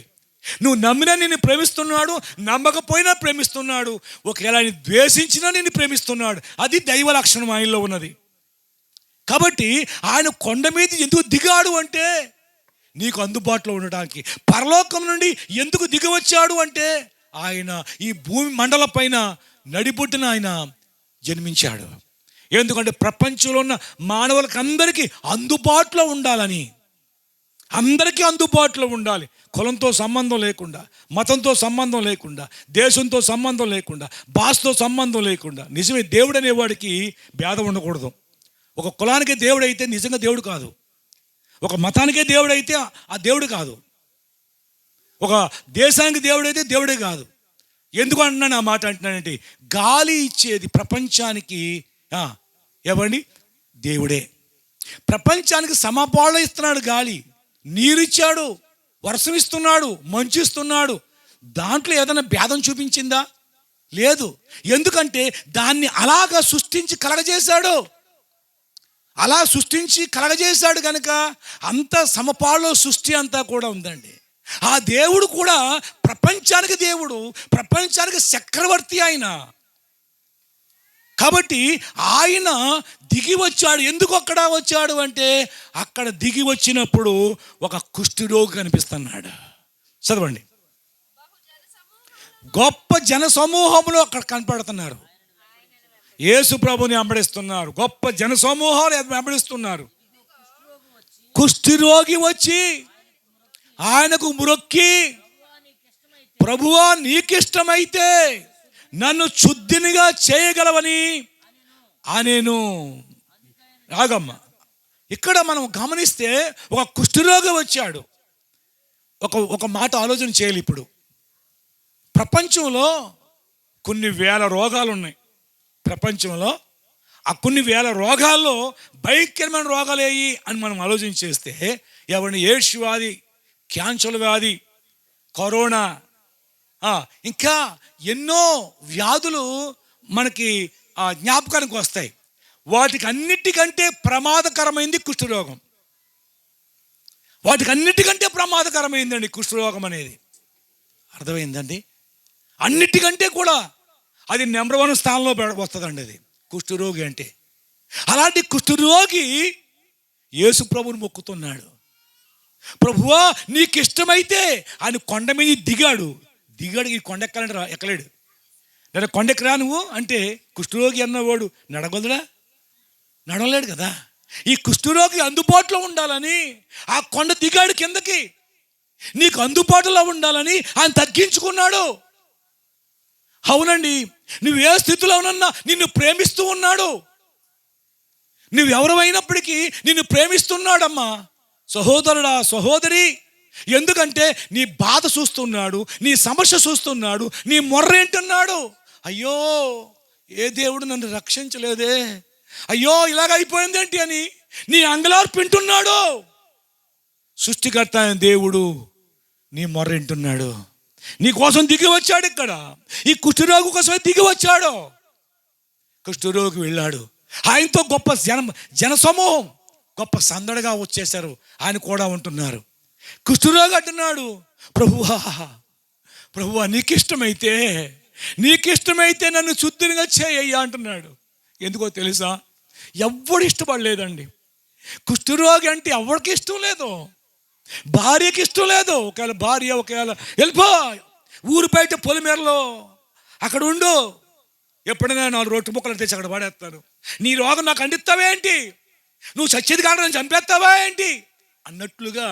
నువ్వు నమ్మినా నిన్ను ప్రేమిస్తున్నాడు, నమ్మకపోయినా ప్రేమిస్తున్నాడు, ఒకవేళ ఆయన ద్వేషించినా నిన్ను ప్రేమిస్తున్నాడు. అది దైవ లక్షణం ఆయనలో ఉన్నది. కాబట్టి ఆయన కొండ మీద ఎందుకు దిగాడు అంటే నీకు అందుబాటులో ఉండడానికి. పరలోకం నుండి ఎందుకు దిగి వచ్చాడు అంటే ఆయన ఈ భూమి మండల పైన నడిబొడ్డున ఆయన జన్మించాడు. ఎందుకంటే ప్రపంచంలో ఉన్న మానవులకు అందరికీ అందుబాటులో ఉండాలని, అందరికీ అందుబాటులో ఉండాలి. కులంతో సంబంధం లేకుండా, మతంతో సంబంధం లేకుండా, దేశంతో సంబంధం లేకుండా, భాషతో సంబంధం లేకుండా. నిజమే, దేవుడు అనేవాడికి భేదం ఉండకూడదు. ఒక కులానికి దేవుడు అయితే నిజంగా దేవుడు కాదు, ఒక మతానికే దేవుడు అయితే ఆ దేవుడు కాదు, ఒక దేశానికి దేవుడు అయితే దేవుడే కాదు. ఎందుకు అంటున్నాను ఆ మాట అంటున్నానంటే, గాలి ఇచ్చేది ప్రపంచానికి ఏమండి దేవుడే. ప్రపంచానికి సమపాళ్ళు ఇస్తున్నాడు, గాలి, నీరిచ్చాడు, వర్షం ఇస్తున్నాడు, మంచు ఇస్తున్నాడు. దాంట్లో ఏదైనా భేదం చూపించిందా? లేదు. ఎందుకంటే దాన్ని అలాగా సృష్టించి కలగజేశాడు. అలా సృష్టించి కలగజేశాడు కనుక అంత సమపాళ్ళలో సృష్టి అంతా కూడా ఉందండి. ఆ దేవుడు కూడా ప్రపంచానికి దేవుడు, ప్రపంచానికి చక్రవర్తి ఆయన. కాబట్టి ఆయన దిగి వచ్చాడు. ఎందుకు అక్కడ వచ్చాడు అంటే, అక్కడ దిగి వచ్చినప్పుడు ఒక కుష్ఠరోగి కనిపిస్తున్నాడు. చదవండి. గొప్ప జన సమూహంలో అక్కడ కనపడుతున్నారు. యేసు ప్రభుని వెంబడిస్తున్నారు. గొప్ప జన సమూహాలు వెంబడిస్తున్నారు. కుష్ఠరోగి వచ్చి ఆయనకు మ్రొక్కి, ప్రభువా నీకిష్టమైతే నన్ను శుద్ధినిగా చేయగలవని అనేను. రాగమ్మ, ఇక్కడ మనం గమనిస్తే ఒక కుష్ఠరోగి వచ్చాడు. ఒక మాట ఆలోచన చేయాలి. ఇప్పుడు ప్రపంచంలో కొన్ని వేల రోగాలు ఉన్నాయి. ప్రపంచంలో ఆ కొన్ని వేల రోగాల్లో భయంకరమైన రోగాలు ఏవి అని మనం ఆలోచన చేస్తే, ఎవరిని ఎయిడ్స్ వ్యాధి, క్యాన్సర్ వ్యాధి, కరోనా, ఇంకా ఎన్నో వ్యాధులు మనకి జ్ఞాపకానికి వస్తాయి. వాటికి అన్నిటికంటే ప్రమాదకరమైంది కుష్ఠరోగం. వాటికి అన్నిటికంటే ప్రమాదకరమైందండి కుష్ఠరోగం అనేది. అర్థమైందండి? అన్నిటికంటే కూడా అది నెంబర్ 1 స్థానంలో వస్తుందండి అది కుష్ఠరోగి అంటే. అలాంటి కుష్ఠరోగి యేసు ప్రభుని మొక్కుతున్నాడు. ప్రభువా నీకు ఇష్టమైతే ఆయన కొండ మీద దిగాడు. ఈ కొండ ఎక్కాలంటే ఎక్కలేడు. లేదా కొండ ఎక్కరా నువ్వు అంటే కుష్ఠరోగి అన్నవాడు నడవలేడు కదా. ఈ కుష్ఠరోగి అందుబాటులో ఉండాలని ఆ కొండ దిగాడు కిందకి. నీకు అందుబాటులో ఉండాలని ఆయన తగ్గించుకున్నాడు. అవునండి, నువ్వు ఏ స్థితిలో ఉన్నా నిన్ను ప్రేమిస్తూ ఉన్నాడు. నువ్వు ఎవరైనప్పటికీ నిన్ను ప్రేమిస్తున్నాడమ్మా. సహోదరుడా, సహోదరి, ఎందుకంటే నీ బాధ చూస్తున్నాడు, నీ సమస్య చూస్తున్నాడు, నీ మొర్రేంటున్నాడు. అయ్యో ఏ దేవుడు నన్ను రక్షించలేదే, అయ్యో ఇలాగ అయిపోయిందేంటి అని నీ అంగలార్పింటున్నాడు. సృష్టికర్త అయిన దేవుడు నీ మొర్రేంటున్నాడు. నీ కోసం దిగి వచ్చాడు. ఇక్కడ ఈ కుష్ఠరోగి కోసం దిగి వచ్చాడు. కుష్ఠరోగి వెళ్ళాడు. ఆయనతో గొప్ప జనసమూహం గొప్ప సందడిగా వచ్చేశారు. ఆయన కూడా ఉంటున్నారు. కుష్ఠరోగి అంటున్నాడు, ప్రభువా నీకిష్టమైతే నన్ను శుద్ధిగా చేయ్యా అంటున్నాడు. ఎందుకో తెలుసా? ఎవ్వడు ఇష్టపడలేదండి. కుష్ఠరోగి అంటే ఎవరికి ఇష్టం లేదు. భార్యకి ఇష్టం లేదు. ఒకవేళ వెళ్ళిపో ఊరు బయట పొలిమేరలో అక్కడ ఉండు, ఎప్పుడైనా 4 రొట్టె ముక్కలు తెచ్చి అక్కడ పడేస్తాను, నీ రోగం నాకు అందిస్తావా ఏంటి, నువ్వు చచ్చేది కాదు నన్ను చంపేస్తావా ఏంటి అన్నట్లుగా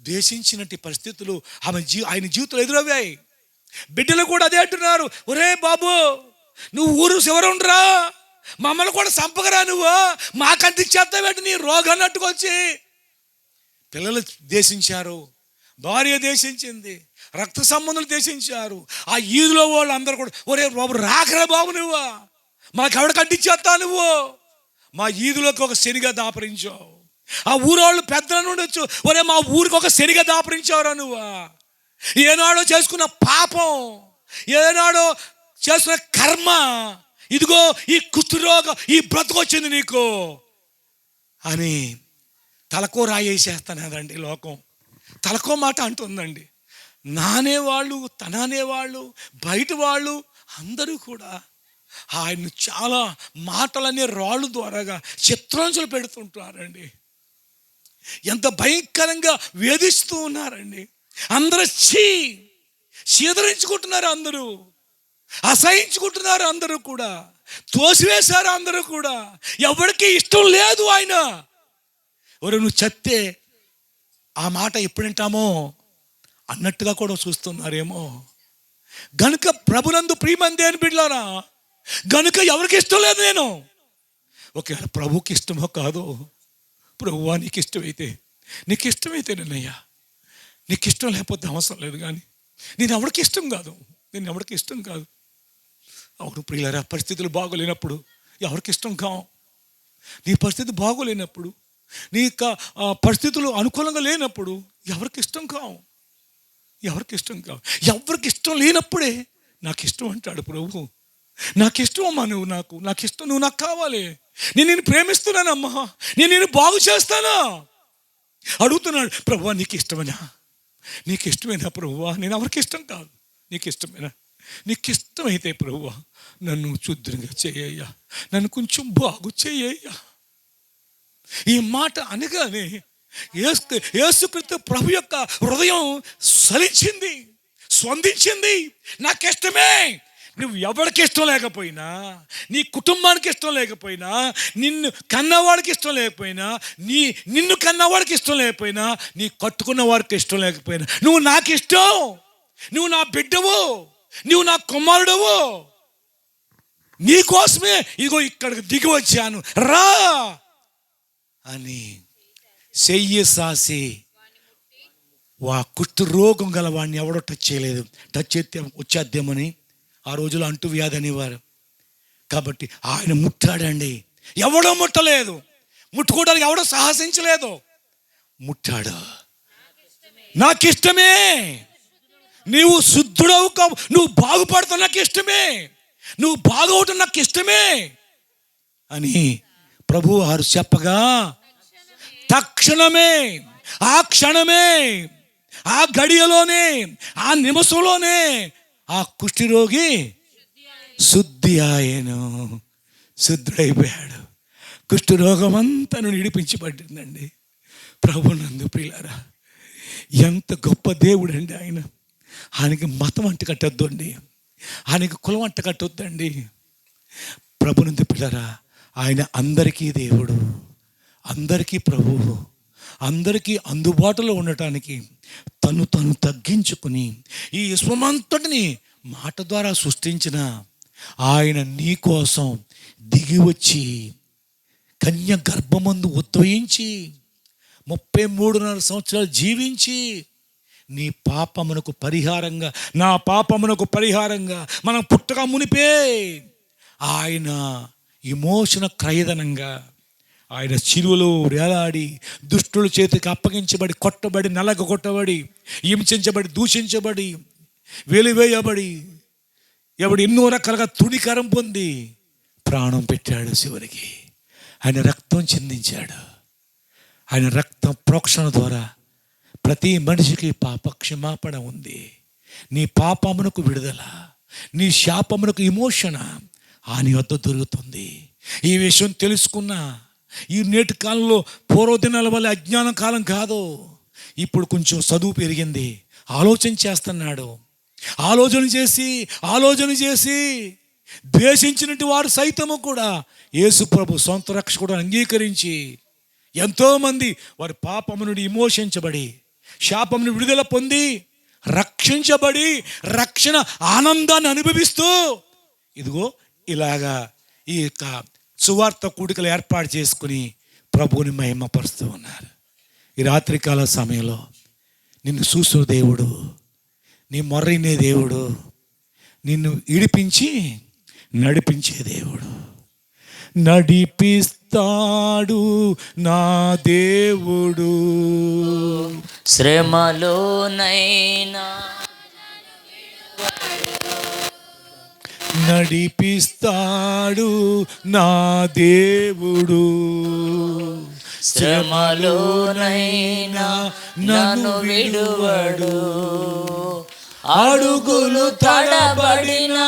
ద్వేషించినట్టు పరిస్థితులు ఆయన జీవితంలో ఎదురయ్యాయి. బిడ్డలు కూడా అదే అంటున్నారు, ఒరే బాబు నువ్వు ఊరు చివరుండ్రా, మమ్మల్ని కూడా చంపకరా, నువ్వు మాకందిచ్చేస్తావేంటి నీ రోగాన్ని అట్టుకొచ్చి. పిల్లలు దేశించారు, భార్య దేశించింది, రక్త సంబంధులు దేశించారు. ఆ ఈదులో వాళ్ళు అందరూ కూడా, ఒరే బాబు రాకరా బాబు, నువ్వు మాకెవడికి అంటించేస్తా, నువ్వు మా ఈదులోకి ఒక శనిగా దాపరించావు. ఆ ఊరోళ్ళు పెద్దల నుండి వచ్చు, ఒరే మా ఊరికి ఒక శనిగా దాపరించావురా నువ్వు, ఏనాడో చేసుకున్న పాపం, ఏనాడో చేసుకున్న కర్మ, ఇదిగో ఈ కుష్ఠరోగం, ఈ బ్రతుకొచ్చింది నీకు అని తలకో రాయేసేస్తానండి లోకం. తలకో మాట అంటుందండి. నానేవాళ్ళు, తననేవాళ్ళు, బయట వాళ్ళు అందరూ కూడా ఆయన్ని చాలా మాటలనే రాళ్ళు ద్వారాగా చిత్రాంశలు పెడుతుంటారండి. ఎంత భయంకరంగా వేధిస్తూ ఉన్నారండి. అందరూ చీదరించుకుంటున్నారు, అందరూ అసహించుకుంటున్నారు, అందరూ కూడా తోసివేశారు, అందరూ కూడా ఎవరికి ఇష్టం లేదు ఆయన. ఎవరు నువ్వు చస్తే ఆ మాట ఎప్పుడు వింటామో అన్నట్టుగా కూడా చూస్తున్నారేమో. గనుక ప్రభునందు ప్రియమంది అని బిడ్డలారా, గనుక ఎవరికి ఇష్టం లేదు నేను. ఒకవేళ ప్రభుకి ఇష్టమో కాదో, ప్రభువా నీకు ఇష్టమైతే నేనయ్యా, నీకు ఇష్టం లేకపోతే అవసరం లేదు, కానీ నేను ఎవరికి ఇష్టం కాదు. అవును ప్రియులారా, పరిస్థితులు బాగోలేనప్పుడు ఎవరికి ఇష్టం కావు. నీ పరిస్థితి బాగోలేనప్పుడు, నీ పరిస్థితులు అనుకూలంగా లేనప్పుడు ఎవరికి ఇష్టం కావు. ఎవరికి ఇష్టం లేనప్పుడే నాకు ఇష్టం అంటాడు ప్రభు. నాకు ఇష్టం అమ్మా, నాకు ఇష్టం, నువ్వు నాకు కావాలి, నేను ప్రేమిస్తున్నానమ్మా, నేను బాగు చేస్తానా అడుగుతున్నాడు. ప్రభువా నీకు ఇష్టమేనా ప్రభువా? నేను ఎవరికి ఇష్టం కాదు, నీకు ఇష్టమైతే ప్రభువా నన్ను శుద్ధంగా చేయ్యా, నన్ను కొంచెం బాగు చేయ్యా. ఈ మాట అనగానే యేసుక్రీస్తు ప్రభు యొక్క హృదయం సలించింది, స్పందించింది. నాకు ఇష్టమే. నువ్వు ఎవరికి ఇష్టం లేకపోయినా, నీ కుటుంబానికి ఇష్టం లేకపోయినా, నిన్ను కన్నవాడికి ఇష్టం లేకపోయినా, నిన్ను కన్నవాడికి ఇష్టం లేకపోయినా, నీ కట్టుకున్న వారికి ఇష్టం లేకపోయినా, నువ్వు నాకు ఇష్టం, నువ్వు నా బిడ్డవు, నువ్వు నా కుమారుడవు, నీకోసమే ఇగో ఇక్కడికి దిగి వచ్చాను రా అని చెయ్యి సాసి, కుష్టు రోగం గల వాడిని ఎవడో టచ్ చేయలేదు. టచ్ చేస్తే వచ్చేద్దామని ఆ రోజులో అంటూ వ్యాధి అనేవారు. కాబట్టి ఆయన ముట్టాడండి. ఎవడో ముట్టలేదు, ముట్టుకోవడానికి ఎవడో సాహసించలేదు. ముట్టాడు. నాకు ఇష్టమే, నీవు శుద్ధుడవు కావు, నువ్వు బాగుపడతావు నాకు ఇష్టమే, నువ్వు బాగవటం నాకు ఇష్టమే అని ప్రభు వారు చెప్పగా తక్షణమే, ఆ క్షణమే, ఆ గడియలోనే, ఆ నిమిషంలోనే ఆ కుష్ఠరోగి శుద్ధి ఆయను, శుద్ధుడైపోయాడు. కుష్ఠరోగం అంతా విడిపించబడిందండి. ప్రభునందు ప్రియులారా, ఎంత గొప్ప దేవుడు అండి ఆయన. ఆయనకి మతం అంట కట్టొద్దు అండి, ఆయనకి కులం అంట కట్టొద్దండి. ప్రభునందు ప్రియులారా, ఆయన అందరికీ దేవుడు, అందరికీ ప్రభువు, అందరికీ అందుబాటులో ఉండటానికి తను తగ్గించుకుని ఈ విశ్వమంతటిని మాట ద్వారా సృష్టించిన ఆయన నీ కోసం దిగి వచ్చి కన్య గర్భమందు ఉద్భవించి 33.5 సంవత్సరాలు జీవించి నీ పాపమునకు పరిహారంగా, నా పాపమునకు పరిహారంగా మనం పుట్టక మునిపే ఆయన విమోచన క్రయధనంగా ఆయన శిలువలో వేలాడి దుష్టుల చేతికి అప్పగించబడి, కొట్టబడి, నలగొట్టబడి, హింసించబడి, దూషించబడి, వెలివేయబడి, ఎవడు ఎన్నో రకాలుగా తుణికరం పొంది ప్రాణం పెట్టాడు. చివరికి ఆయన రక్తం చిందించాడు. ఆయన రక్తం ప్రోక్షణ ద్వారా ప్రతి మనిషికి పాప క్షమాపణ ఉంది. నీ పాపమునకు విడుదల, నీ శాపమునకు విమోచన ఆయన వద్ద దొరుకుతుంది. ఈ విషయం తెలుసుకున్న ఈ నేటి కాలంలో పూర్వదినాల వల్ల అజ్ఞానం కాలం కాదు. ఇప్పుడు కొంచెం చదువు పెరిగింది, ఆలోచన చేస్తున్నాడు. ఆలోచన చేసి ద్వేషించినట్టు వారు సైతము కూడా యేసు ప్రభు సొంత రక్షకుడు అంగీకరించి ఎంతోమంది వారి పాపము నుండి విమోచించబడి, శాపమును విడుదల పొంది, రక్షించబడి, రక్షణ ఆనందాన్ని అనుభవిస్తూ ఇదిగో ఇలాగా ఈ యొక్క సువార్త కూడికలు ఏర్పాటు చేసుకుని ప్రభువుని మహిమపరుస్తూ ఉన్నారు. ఈ రాత్రికాల సమయంలో నిన్ను చూసే దేవుడు, నీ మొర్రినే దేవుడు, నిన్ను ఇడిపించి నడిపించే దేవుడు, నడిపిస్తాడు నా దేవుడు. శ్రమలోనైనా నడిపిస్తాడు నా దేవుడు, శ్రమలోనైనా నన్ను విడువడు. అడుగులు తడబడిన,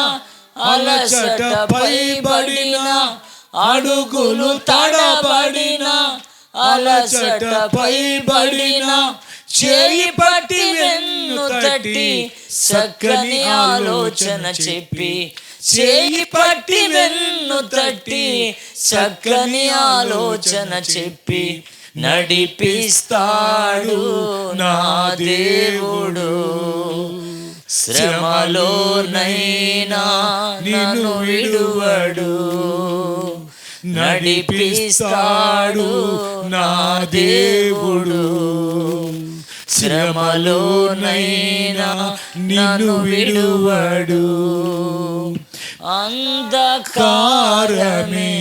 అలసటపై పడిన, అడుగులు తడబడిన, అలసటపై పడిన, చేయి పట్టి వెన్ను తట్టి చక్కని ఆలోచన చెప్పి, చేయి పట్టి వెన్ను తట్టి చక్కని ఆలోచన చెప్పి నడిపిస్తాడు నా దేవుడు. శ్రమలోనైనా నిన్ను విడువడు, నడిపిస్తాడు నా దేవుడు. శ్రమలోనైనా నన్ను విడువడు. అంధకారమే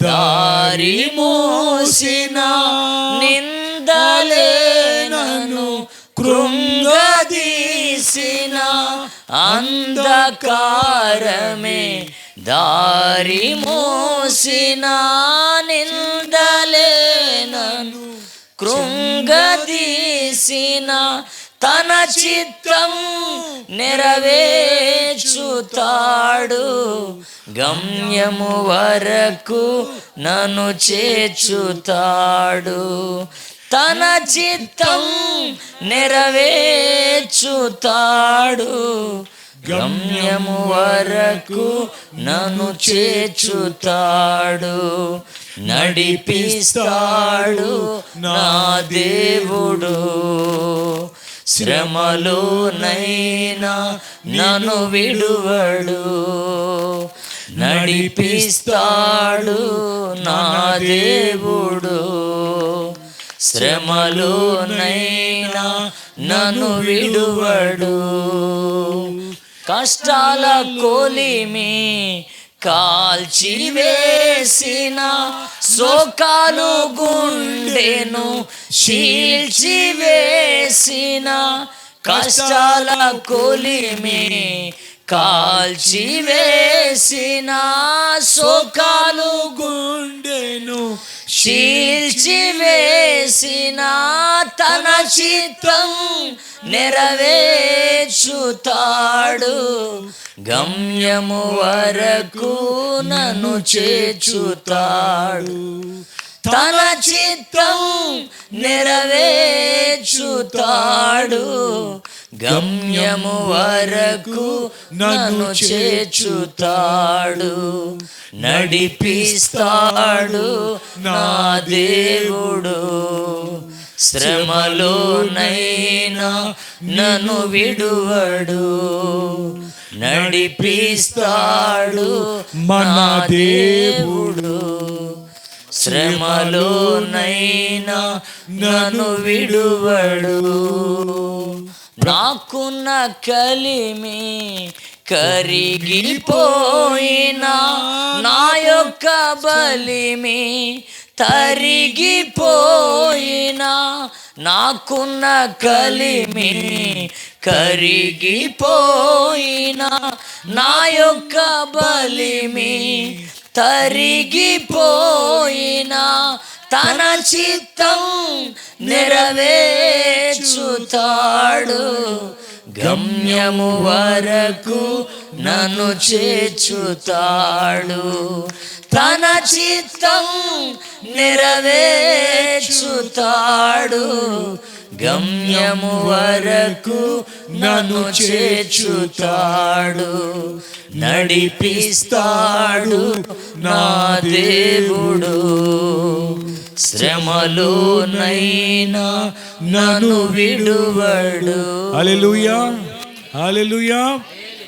దారి మోసిన, నిందలే నన్ను కృంగదీసిన, అంధకారమే దారి మోసిన, నిందలే నన్ను కృంగదీసిన, తన చిత్తం నెరవేర్చుతాడు, గమ్యము వరకు నన్ను చేర్చుతాడు. తన చిత్తం నెరవేర్చుతాడు. గమ్యము వరకు నన్ను చేర్చుతాడు. నడిపిస్తాడు నా దేవుడు. శ్రమలోనైనా నన్ను విడువడు. నడిపిస్తాడు నా దేవుడు. శ్రమలోనైనా నన్ను విడువడు. కష్టాల కొలిమి కాల్చివేసిన, శోకాలు గుండెను చీల్చివేసిన, కష్టాల కొలిమి కాల్చివేసిన, శోకాలు గుండెను చీల్చివేసిన, తన చిత్తం నెరవేర్చుతాడు. గమ్యము వరకు నన్ను చేర్చుతాడు. తన చిత్తం నెరవేర్చుతాడు. గమ్యము వరకు నన్ను చేర్చుతాడు. నడిపిస్తాడు నా దేవుడు. శ్రమలోనైనా నన్ను విడువడు. నడిపిస్తాడు మన దేవుడు. శ్రమలోనైనా నన్ను విడువడు. నాకున్న కలిమి కరిగిపోయినా, నా యొక్క బలిమి తరిగిపోయినా, నాకున్న కలిమి కరిగిపోయినా, నా యొక్క బలిమి తరిగిపోయినా, తన చిత్తం నెరవేర్చుతాడు. గమ్యము వరకు నన్ను చేర్చుతాడు. తన చిత్తం నెరవేర్చుతాడు. గమ్యము వరకు నన్ను చేర్చుతాడు. నడిపిస్తాడు నా దేవుడు. శ్రమలోనైనా నన్ను విడువడు. హల్లెలూయా, హల్లెలూయా.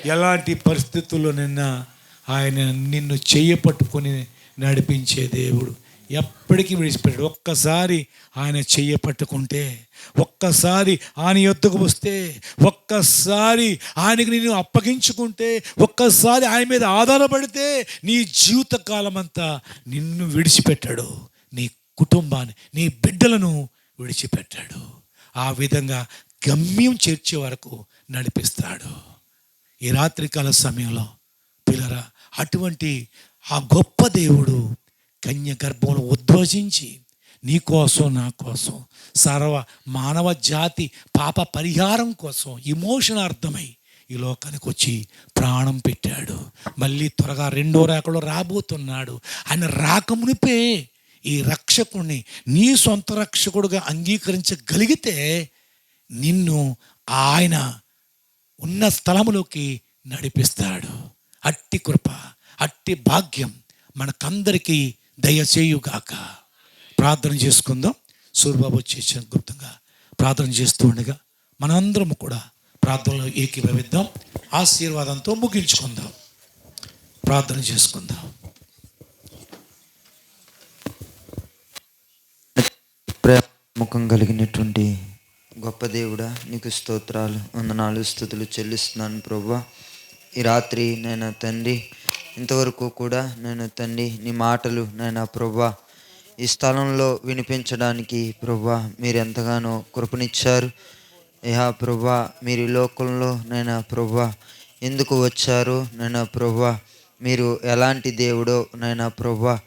ఎలాంటి పరిస్థితుల్లోనైనా ఆయన నిన్ను చెయ్యి పట్టుకొని నడిపించే దేవుడు. ఎప్పటికీ విడిచిపెట్టాడు. ఒక్కసారి ఆయన చెయ్యి పట్టుకుంటే, ఒక్కసారి ఆయన యొద్దకు వస్తే, ఒక్కసారి ఆయనకి నిన్ను అప్పగించుకుంటే, ఒక్కసారి ఆయన మీద ఆధారపడితే, నీ జీవితకాలం అంతా నిన్ను విడిచిపెట్టాడు. నీ కుటుంబాన్ని, నీ బిడ్డలను విడిచిపెట్టాడు. ఆ విధంగా గమ్యం చేర్చే వరకు నడిపిస్తాడు. ఈ రాత్రికాల సమయంలో పిల్లరా, అటువంటి ఆ గొప్ప దేవుడు కన్య గర్భంలో ఉద్భవించి నీ కోసం, నా కోసం, సర్వ మానవ జాతి పాప పరిహారం కోసం విమోచనార్థమై ఈ లోకానికి వచ్చి ప్రాణం పెట్టాడు. మళ్ళీ త్వరగా రెండో రాకడలో రాబోతున్నాడు. ఆయన రాకమునిపే ఈ రక్షకుడిని నీ సొంత రక్షకుడుగా అంగీకరించగలిగితే నిన్ను ఆయన ఉన్న స్థలములోకి నడిపిస్తాడు. అట్టి కృప, అట్టి భాగ్యం మనకందరికీ దయచేయుగాక. ప్రార్థన చేసుకుందాం. సూర్యబాబు చేసిన గుప్తంగా ప్రార్థన చేస్తూ ఉండగా మనందరం కూడా ప్రార్థనలో ఏకీభవిద్దాం. ఆశీర్వాదంతో ముగించుకుందాం. ప్రార్థన చేసుకుందాం. ముఖం కలిగినటువంటి గొప్ప దేవుడా, నీకు స్తోత్రాలు, వందనాలు, స్తుతులు చెల్లిస్తున్నాను ప్రభువా. ఈ రాత్రి నేను తండ్రి, ఇంతవరకు కూడా నేను తండ్రి నీ మాటలు నేను ప్రభువా ఈ స్థలంలో వినిపించడానికి ప్రభువా మీరు ఎంతగానో కృపనిచ్చారు. అయ్యా ప్రభువా, మీరు ఈ లోకంలో నేను ప్రభువా ఎందుకు వచ్చారు నేను ప్రభువా, మీరు ఎలాంటి దేవుడో నేను ప్రభువా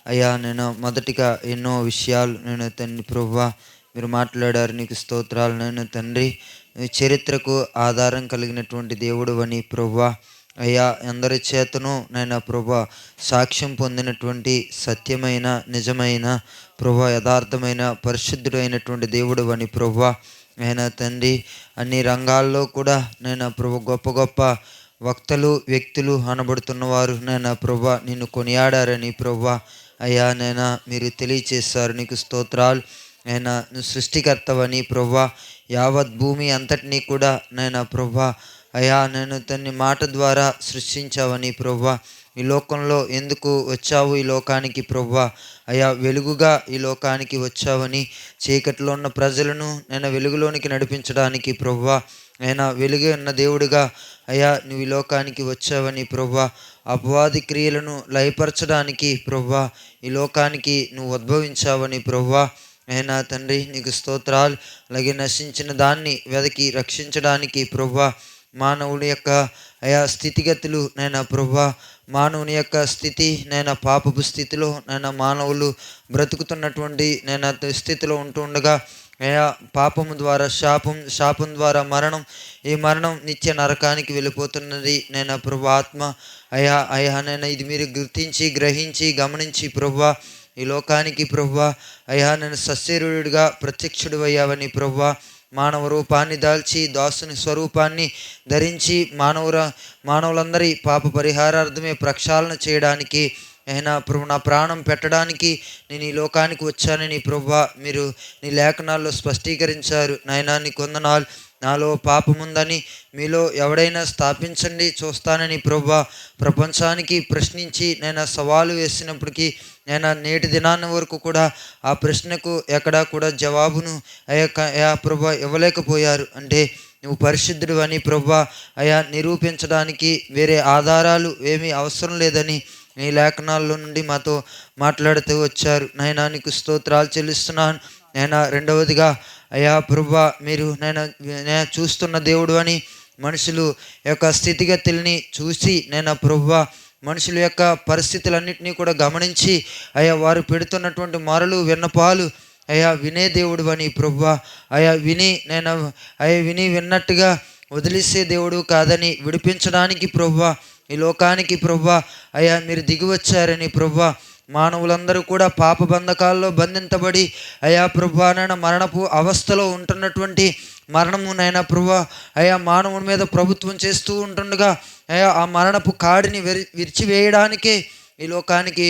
అయ్యా, నేను మొదటిగా ఎన్నో విషయాలు నేను తండ్రి ప్రభువా మీరు మాట్లాడారు. నీకు స్తోత్రాలు నేను తండ్రి. చరిత్రకు ఆధారం కలిగినటువంటి దేవుడు అని ప్రభువా అయ్యా అందరి చేతను నాయన ప్రభా సాక్ష్యం పొందినటువంటి సత్యమైన నిజమైన ప్రభా యథార్థమైన పరిశుద్ధుడైనటువంటి దేవుడు అని ప్రభా ఆయన తండ్రి అన్ని రంగాల్లో కూడా నేను ప్రభు గొప్ప గొప్ప వక్తలు వ్యక్తులు అనబడుతున్నవారు నేను ప్రభా నిన్ను కొనియాడారని ప్రభా అయ్యా నైనా మీరు తెలియచేశారు. నీకు స్తోత్రాలు. ఆయన నువ్వు సృష్టికర్తవని ప్రభా యావత్ భూమి అంతటినీ కూడా నేను ప్రభా అయ్యా నేను తన్ని మాట ద్వారా సృష్టించావని ప్రభా ఈ లోకంలో ఎందుకు వచ్చావు ఈ లోకానికి ప్రభా అయ్యా వెలుగుగా ఈ లోకానికి వచ్చావని చీకటిలో ఉన్న ప్రజలను నేను వెలుగులోనికి నడిపించడానికి ప్రభా ఆయన వెలుగు ఉన్న దేవుడిగా అయ్యా నువ్వు ఈ లోకానికి వచ్చావని ప్రభా అపవాది క్రియలను లయపరచడానికి ప్రభా ఈ లోకానికి నువ్వు ఉద్భవించావని ప్రభా అయినా తండ్రి నీకు స్తోత్రాలు. అలాగే నశించిన దాన్ని వెదకి రక్షించడానికి ప్రభా మానవుని యొక్క అయా స్థితిగతులు నైనా ప్రభా మానవుని యొక్క స్థితి నైనా పాపపు స్థితిలో నైనా మానవులు బ్రతుకుతున్నటువంటి నైనా స్థితిలో ఉంటుండగా అయా పాపము ద్వారా శాపం ద్వారా మరణం, ఈ మరణం నిత్య నరకానికి వెళ్ళిపోతున్నది నైనా ప్రభా ఆత్మ అయా నైనా ఇది మీరు గుర్తించి గ్రహించి గమనించి ప్రభా ఈ లోకానికి ప్రభా అయ్యా నేను సశరీరుడిగా ప్రత్యక్షుడు అయ్యావని ప్రభా మానవ రూపాన్ని దాల్చి దాసుని స్వరూపాన్ని ధరించి మానవులందరి పాప పరిహారార్థమే ప్రక్షాళన చేయడానికి అయినా ప్రభు నా ప్రాణం పెట్టడానికి నేను ఈ లోకానికి వచ్చానని ప్రభా మీరు నీ లేఖనాల్లో స్పష్టీకరించారు. నాయనా నీకు వందనాలు. నాలో పాపముందని మీలో ఎవడైనా స్థాపించండి చూస్తానని ప్రభా ప్రపంచానికి ప్రశ్నించి నేను సవాలు వేసినప్పటికీ నేను నేటి దినాన్న వరకు కూడా ఆ ప్రశ్నకు ఎక్కడా కూడా జవాబును అయ్యా ప్రభా ఇవ్వలేకపోయారు. అంటే నువ్వు పరిశుద్ధుడు అని ప్రభా అయా నిరూపించడానికి వేరే ఆధారాలు ఏమీ అవసరం లేదని నీ లేఖనాల్లో నుండి మాతో మాట్లాడుతూ వచ్చారు. నాయనా నీకు స్తోత్రాలు చెల్లిస్తున్నాను. నేను రెండవదిగా అయ్యా ప్రభా మీరు నేను చూస్తున్న దేవుడు అని మనుషులు యొక్క స్థితిగతుల్ని చూసి నేను ప్రభా మనుషుల యొక్క పరిస్థితులన్నింటినీ కూడా గమనించి అయ్యా వారు పెడుతున్నటువంటి మొరలు విన్నపాలు అయ్యా వినే దేవుడు అని ప్రభా అయ్యా విని విన్నట్టుగా వదిలేసే దేవుడు కాదని విడిపించడానికి ప్రభా ఈ లోకానికి ప్రభా అయ్యా మీరు దిగివచ్చారని ప్రభా మానవులందరూ కూడా పాప బంధకాల్లో బంధించబడి అయా ప్రభా నైనా మరణపు అవస్థలో ఉంటున్నటువంటి మరణము నైనా ప్రభా అయా మానవుని మీద ప్రభుత్వం చేస్తూ ఉంటుండగా అయా ఆ మరణపు కాడిని విరిచివేయడానికే ఈ లోకానికి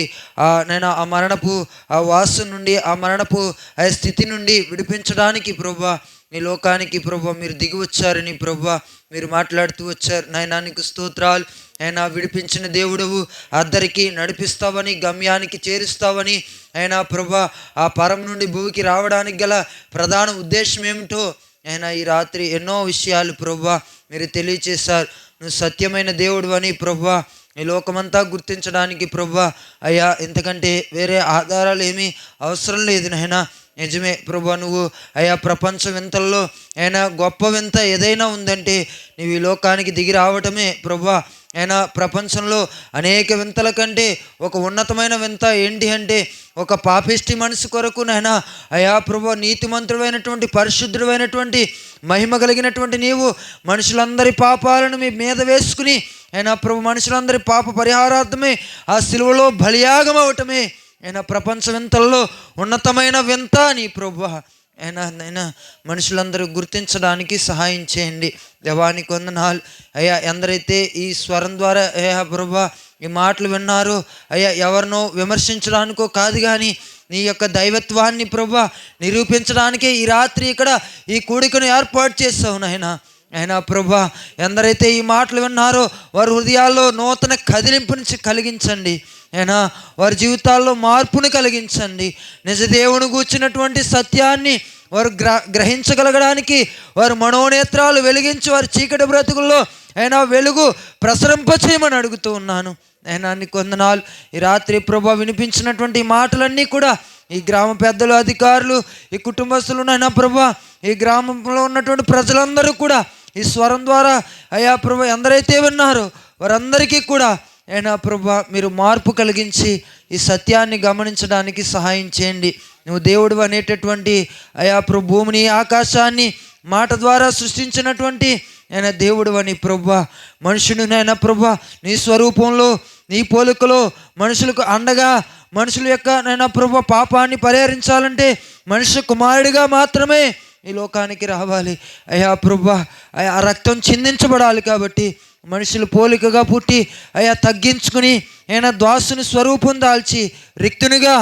నేను ఆ మరణపు ఆ వాసు నుండి ఆ మరణపు ఆ స్థితి నుండి విడిపించడానికి ప్రభా ఈ లోకానికి ప్రభా మీరు దిగి వచ్చారని ప్రభా మీరు మాట్లాడుతూ వచ్చారు. నాయనా నీకు స్తోత్రాలు. అయినా విడిపించిన దేవుడవు అద్దరికి నడిపిస్తావని గమ్యానికి చేరుస్తావని అయినా ప్రభా ఆ పరం నుండి భూమికి రావడానికి గల ప్రధాన ఉద్దేశం ఏమిటో అయినా ఈ రాత్రి ఎన్నో విషయాలు ప్రభా మీరు తెలియచేశారు. నువ్వు సత్యమైన దేవుడు అని ప్రభా ఈ లోకమంతా గుర్తించడానికి ప్రభా అయ్యా ఇంతకంటే వేరే ఆధారాలు ఏమీ అవసరం లేదు నాయనా. నిజమే ప్రభా నువ్వు అయా ప్రపంచ వింతల్లో అయినా గొప్ప వింత ఏదైనా ఉందంటే నువ్వు ఈ లోకానికి దిగి రావటమే ప్రభా. అయినా ప్రపంచంలో అనేక వింతల కంటే ఒక ఉన్నతమైన వింత ఏంటి అంటే ఒక పాపిష్టి మనసు కొరకు నాయనా అయా ప్రభా నీతిమంతుడైనటువంటి పరిశుద్ధుడైనటువంటి మహిమ కలిగినటువంటి నీవు మనుషులందరి పాపాలను మీ మీద వేసుకుని అయినా ప్రభు మనుషులందరి పాప పరిహారార్థమే ఆ సిలువలో బలియాగం అవటమే అయినా ప్రపంచ వింతల్లో ఉన్నతమైన వింత నీ ప్రభువా. అయినా మనుషులందరూ గుర్తించడానికి సహాయం చేయండి. దేవానికి వందనాలు. అయ్యా ఎందరైతే ఈ స్వరం ద్వారా అయ్యా ప్రభువా ఈ మాటలు విన్నారో అయ్యా ఎవరినో విమర్శించడానికో కాదు కానీ నీ యొక్క దైవత్వాన్ని ప్రభువా నిరూపించడానికే ఈ రాత్రి ఇక్కడ ఈ కూడికను ఏర్పాటు చేసావు నాయనా. అయినా ప్రభా ఎందరైతే ఈ మాటలు విన్నారో వారి హృదయాల్లో నూతన కదిలింపుని కలిగించండి. అయినా వారి జీవితాల్లో మార్పుని కలిగించండి. నిజ దేవుని గూర్చినటువంటి సత్యాన్ని వారు గ్రహించగలగడానికి వారు మనోనేత్రాలు వెలిగించి వారి చీకటి బ్రతుకుల్లో అయినా వెలుగు ప్రసరింపచేయమని అడుగుతూ ఉన్నాను. అయినా నీకు వందనాలు. ఈ రాత్రి ప్రభా వినిపించినటువంటి మాటలన్నీ కూడా ఈ గ్రామ పెద్దలు అధికారులు ఈ కుటుంబస్తులు అయినా ప్రభా ఈ గ్రామంలో ఉన్నటువంటి ప్రజలందరూ కూడా ఈ స్వరం ద్వారా అయ్యా ప్రభా ఎందరైతే విన్నారో వారందరికీ కూడా అయినా ప్రభా మీరు మార్పు కలిగించి ఈ సత్యాన్ని గమనించడానికి సహాయం చేయండి. నువ్వు దేవుడు అనేటటువంటి అయా ప్రభు భూమిని ఆకాశాన్ని మాట ద్వారా సృష్టించినటువంటి ఆయన దేవుడు అని ప్రభా, మనుషుని నాయన ప్రభా నీ స్వరూపంలో నీ పోలికలో మనుషులకు అండగా, మనుషుల యొక్క నాయన ప్రభా పాపాన్ని పరిహరించాలంటే మనుష్య కుమారుడిగా మాత్రమే ఈ లోకానికి రావాలి అయ్యా ప్రభా. అయ్యా ఆ రక్తం చిందించబడాలి కాబట్టి మనుషులు పోలికగా పుట్టి అయ్యా తగ్గించుకుని ఆయన దాసుని స్వరూపం దాల్చి రిక్తునిగా,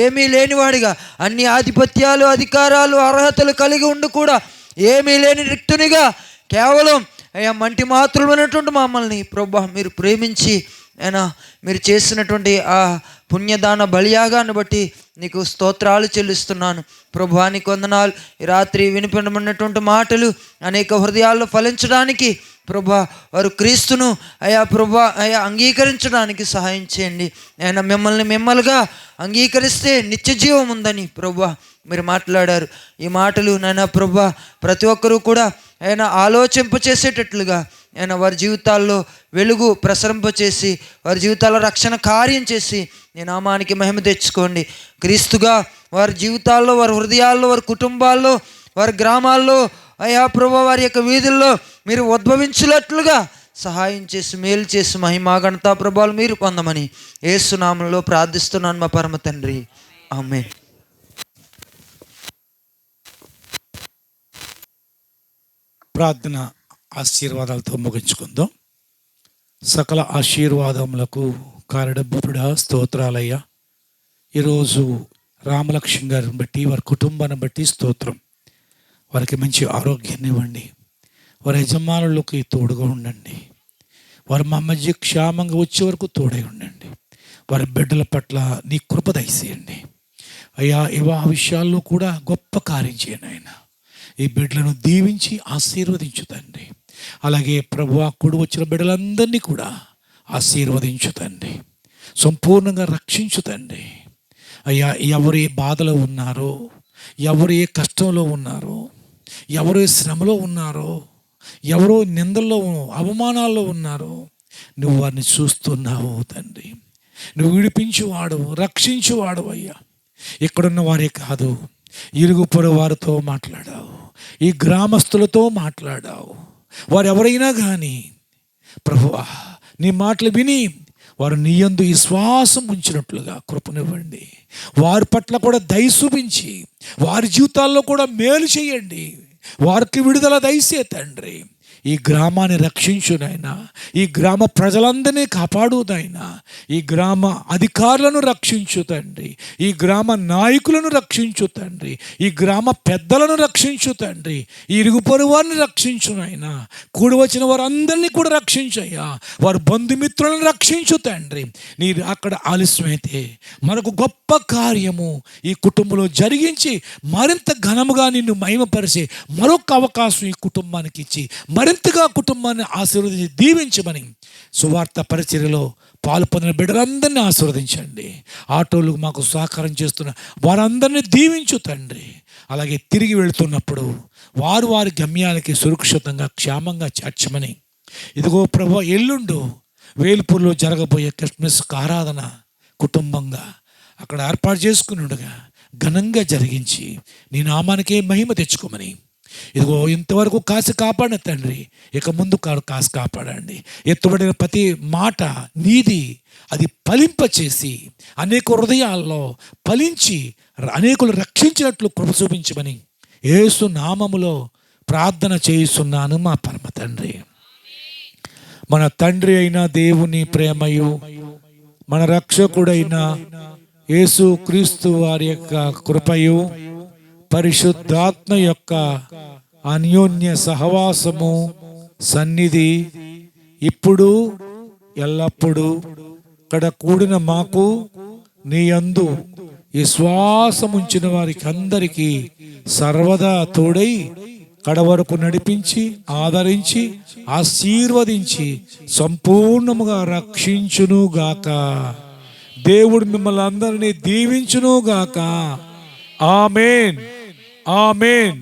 ఏమీ లేనివాడిగా, అన్ని ఆధిపత్యాలు అధికారాలు అర్హతలు కలిగి ఉండి కూడా ఏమీ లేని రిక్తునిగా కేవలం అయ్యా మంటి మాత్రమైనటువంటి మమ్మల్ని ప్రభా మీరు ప్రేమించి అయినా మీరు చేసినటువంటి ఆ పుణ్యదాన బలియాగాన్ని బట్టి నీకు స్తోత్రాలు చెల్లిస్తున్నాను ప్రభువా. నీకు వందనాలు. ఈ రాత్రి వినిపించబడినటువంటి మాటలు అనేక హృదయాల్లో ఫలించడానికి ప్రభా, వారు క్రీస్తును అయా ప్రభా అయా అంగీకరించడానికి సహాయం చేయండి. ఆయన మిమ్మల్నిగా అంగీకరిస్తే నిత్య జీవం ఉందని ప్రభా మీరు మాట్లాడారు. ఈ మాటలు నాయన ప్రభా ప్రతి ఒక్కరూ కూడా ఆయన ఆలోచింపచేసేటట్లుగా ఆయన వారి జీవితాల్లో వెలుగు ప్రసరింపచేసి వారి జీవితాల్లో రక్షణ కార్యం చేసి నీ నామానికి మహిమ తెచ్చుకోండి. క్రీస్తుగా వారి జీవితాల్లో, వారి హృదయాల్లో, వారి కుటుంబాల్లో, వారి గ్రామాల్లో అయా ప్రభా వారి యొక్క వీధుల్లో మీరు ఉద్భవించినట్లుగా సహాయం చేసి మేలు చేసి మహిమా ఘనతా ప్రభావాలు మీరు పొందమని యేసు నామములో ప్రార్థిస్తున్నాను మా పరమ తండ్రి, ఆమేన్. ప్రార్థన ఆశీర్వాదాలతో ముగించుకుందాం. సకల ఆశీర్వాదములకు కారణభూతుడా స్తోత్రాలయ్యా. ఈరోజు రామలక్ష్మి గారిని బట్టి, వారి కుటుంబాన్ని బట్టి స్తోత్రం. వారికి మంచి ఆరోగ్యాన్ని ఇవ్వండి. వారి యజమానులకి తోడుగా ఉండండి. వారు మా మధ్య క్షేమంగా వచ్చే వరకు తోడై ఉండండి. వారి బిడ్డల పట్ల నీ కృప దయచేయండి అయ్యా. ఆ విషయాల్లో కూడా గొప్ప కార్యం చేయండి ఆయన. ఈ బిడ్డలను దీవించి ఆశీర్వదించు తండ్రి. అలాగే ప్రభువా కూడి వచ్చిన బిడ్డలందరినీ కూడా ఆశీర్వదించు తండ్రి. సంపూర్ణంగా రక్షించు తండ్రి అయ్యా. ఎవరు ఏ బాధలో ఉన్నారో, ఎవరు ఏ కష్టంలో ఉన్నారో, ఎవరు ఏ శ్రమలో ఉన్నారో, ఎవరో నిందల్లో అవమానాల్లో ఉన్నారో నువ్వు వారిని చూస్తున్నావు తండ్రి. నువ్వు విడిపించువాడు, రక్షించువాడు అయ్యా. ఇక్కడున్న వారే కాదు, ఇరుగు పొరుగు వారితో మాట్లాడావు, ఈ గ్రామస్తులతో మాట్లాడావు. వారు ఎవరైనా కానీ ప్రభువా నీ మాటలు విని వారు నీ యందు విశ్వాసం ఉంచినట్లుగా కృపనివ్వండి. వారి పట్ల కూడా దయ చూపించి వారి జీవితాల్లో కూడా మేలు చేయండి. వారికి విడుదల దయచే తండ్రి. ఈ గ్రామాన్ని రక్షించు నాయనా. ఈ గ్రామ ప్రజలందరినీ కాపాడు నాయనా. ఈ గ్రామ అధికారులను రక్షించు తండ్రి. ఈ గ్రామ నాయకులను రక్షించు తండ్రి. ఈ గ్రామ పెద్దలను రక్షించు తండ్రి. ఈ ఇరుగు పొరుగు వారిని రక్షించు నాయనా. కూడి వచ్చిన వారందరినీ కూడా రక్షించయ్యా. వారి బంధుమిత్రులను రక్షించు తండ్రి. నీ అక్కడ ఆలస్యమైతే మనకు గొప్ప కార్యము ఈ కుటుంబంలో జరిగించి మరింత ఘనముగా నిన్ను మహిమపరిచే మరొక అవకాశం ఈ కుటుంబానికి ఇచ్చి మరింతగా కుటుంబాన్ని ఆశీర్వదించి దీవించమని సువార్త పరిచర్యలో పాలు పొందిన బిడ్డలందరినీ ఆశీర్వదించండి. ఆటోలు మాకు సహకారం చేస్తున్న వారందరినీ దీవించు తండ్రి. అలాగే తిరిగి వెళుతున్నప్పుడు వారు వారి గమ్యాలకి సురక్షితంగా క్షేమంగా చేర్చమని. ఇదిగో ప్రభు ఎల్లుండు వేల్పూర్లో జరగబోయే క్రిస్మస్ ఆరాధన కుటుంబంగా అక్కడ ఏర్పాటు చేసుకున్నట్టుగా ఘనంగా జరిగించి నీ నామానికే మహిమ తెచ్చుకోమని. ఇదిగో ఇంతవరకు కాసి కాపాడిన తండ్రి, ఇక ముందు కాసి కాపాడండి. ఎత్తుబడిన ప్రతి మాట నీది, అది ఫలింపచేసి అనేక హృదయాల్లో ఫలించి అనేకులు రక్షించినట్లు కృప చూపించమని యేసు నామములో ప్రార్థన చేయిస్తున్నాను మా పరమ తండ్రి. మన తండ్రి అయిన దేవుని ప్రేమయు, మన రక్షకుడైన యేసు క్రీస్తు వారి యొక్క కృపయు, పరిశుద్ధాత్మ యొక్క అన్యోన్య సహవాసము సన్నిధి ఇప్పుడు ఎల్లప్పుడూ ఇక్కడ కూడిన మాకు నీ యందు విశ్వాసముంచిన వారికి అందరికీ సర్వదా తోడై కడవరకు నడిపించి ఆదరించి ఆశీర్వదించి సంపూర్ణముగా రక్షించునుగాక. దేవుడు మిమ్మల్ని అందరినీ దీవించునుగాక. ఆమేన్, ఆమేన్.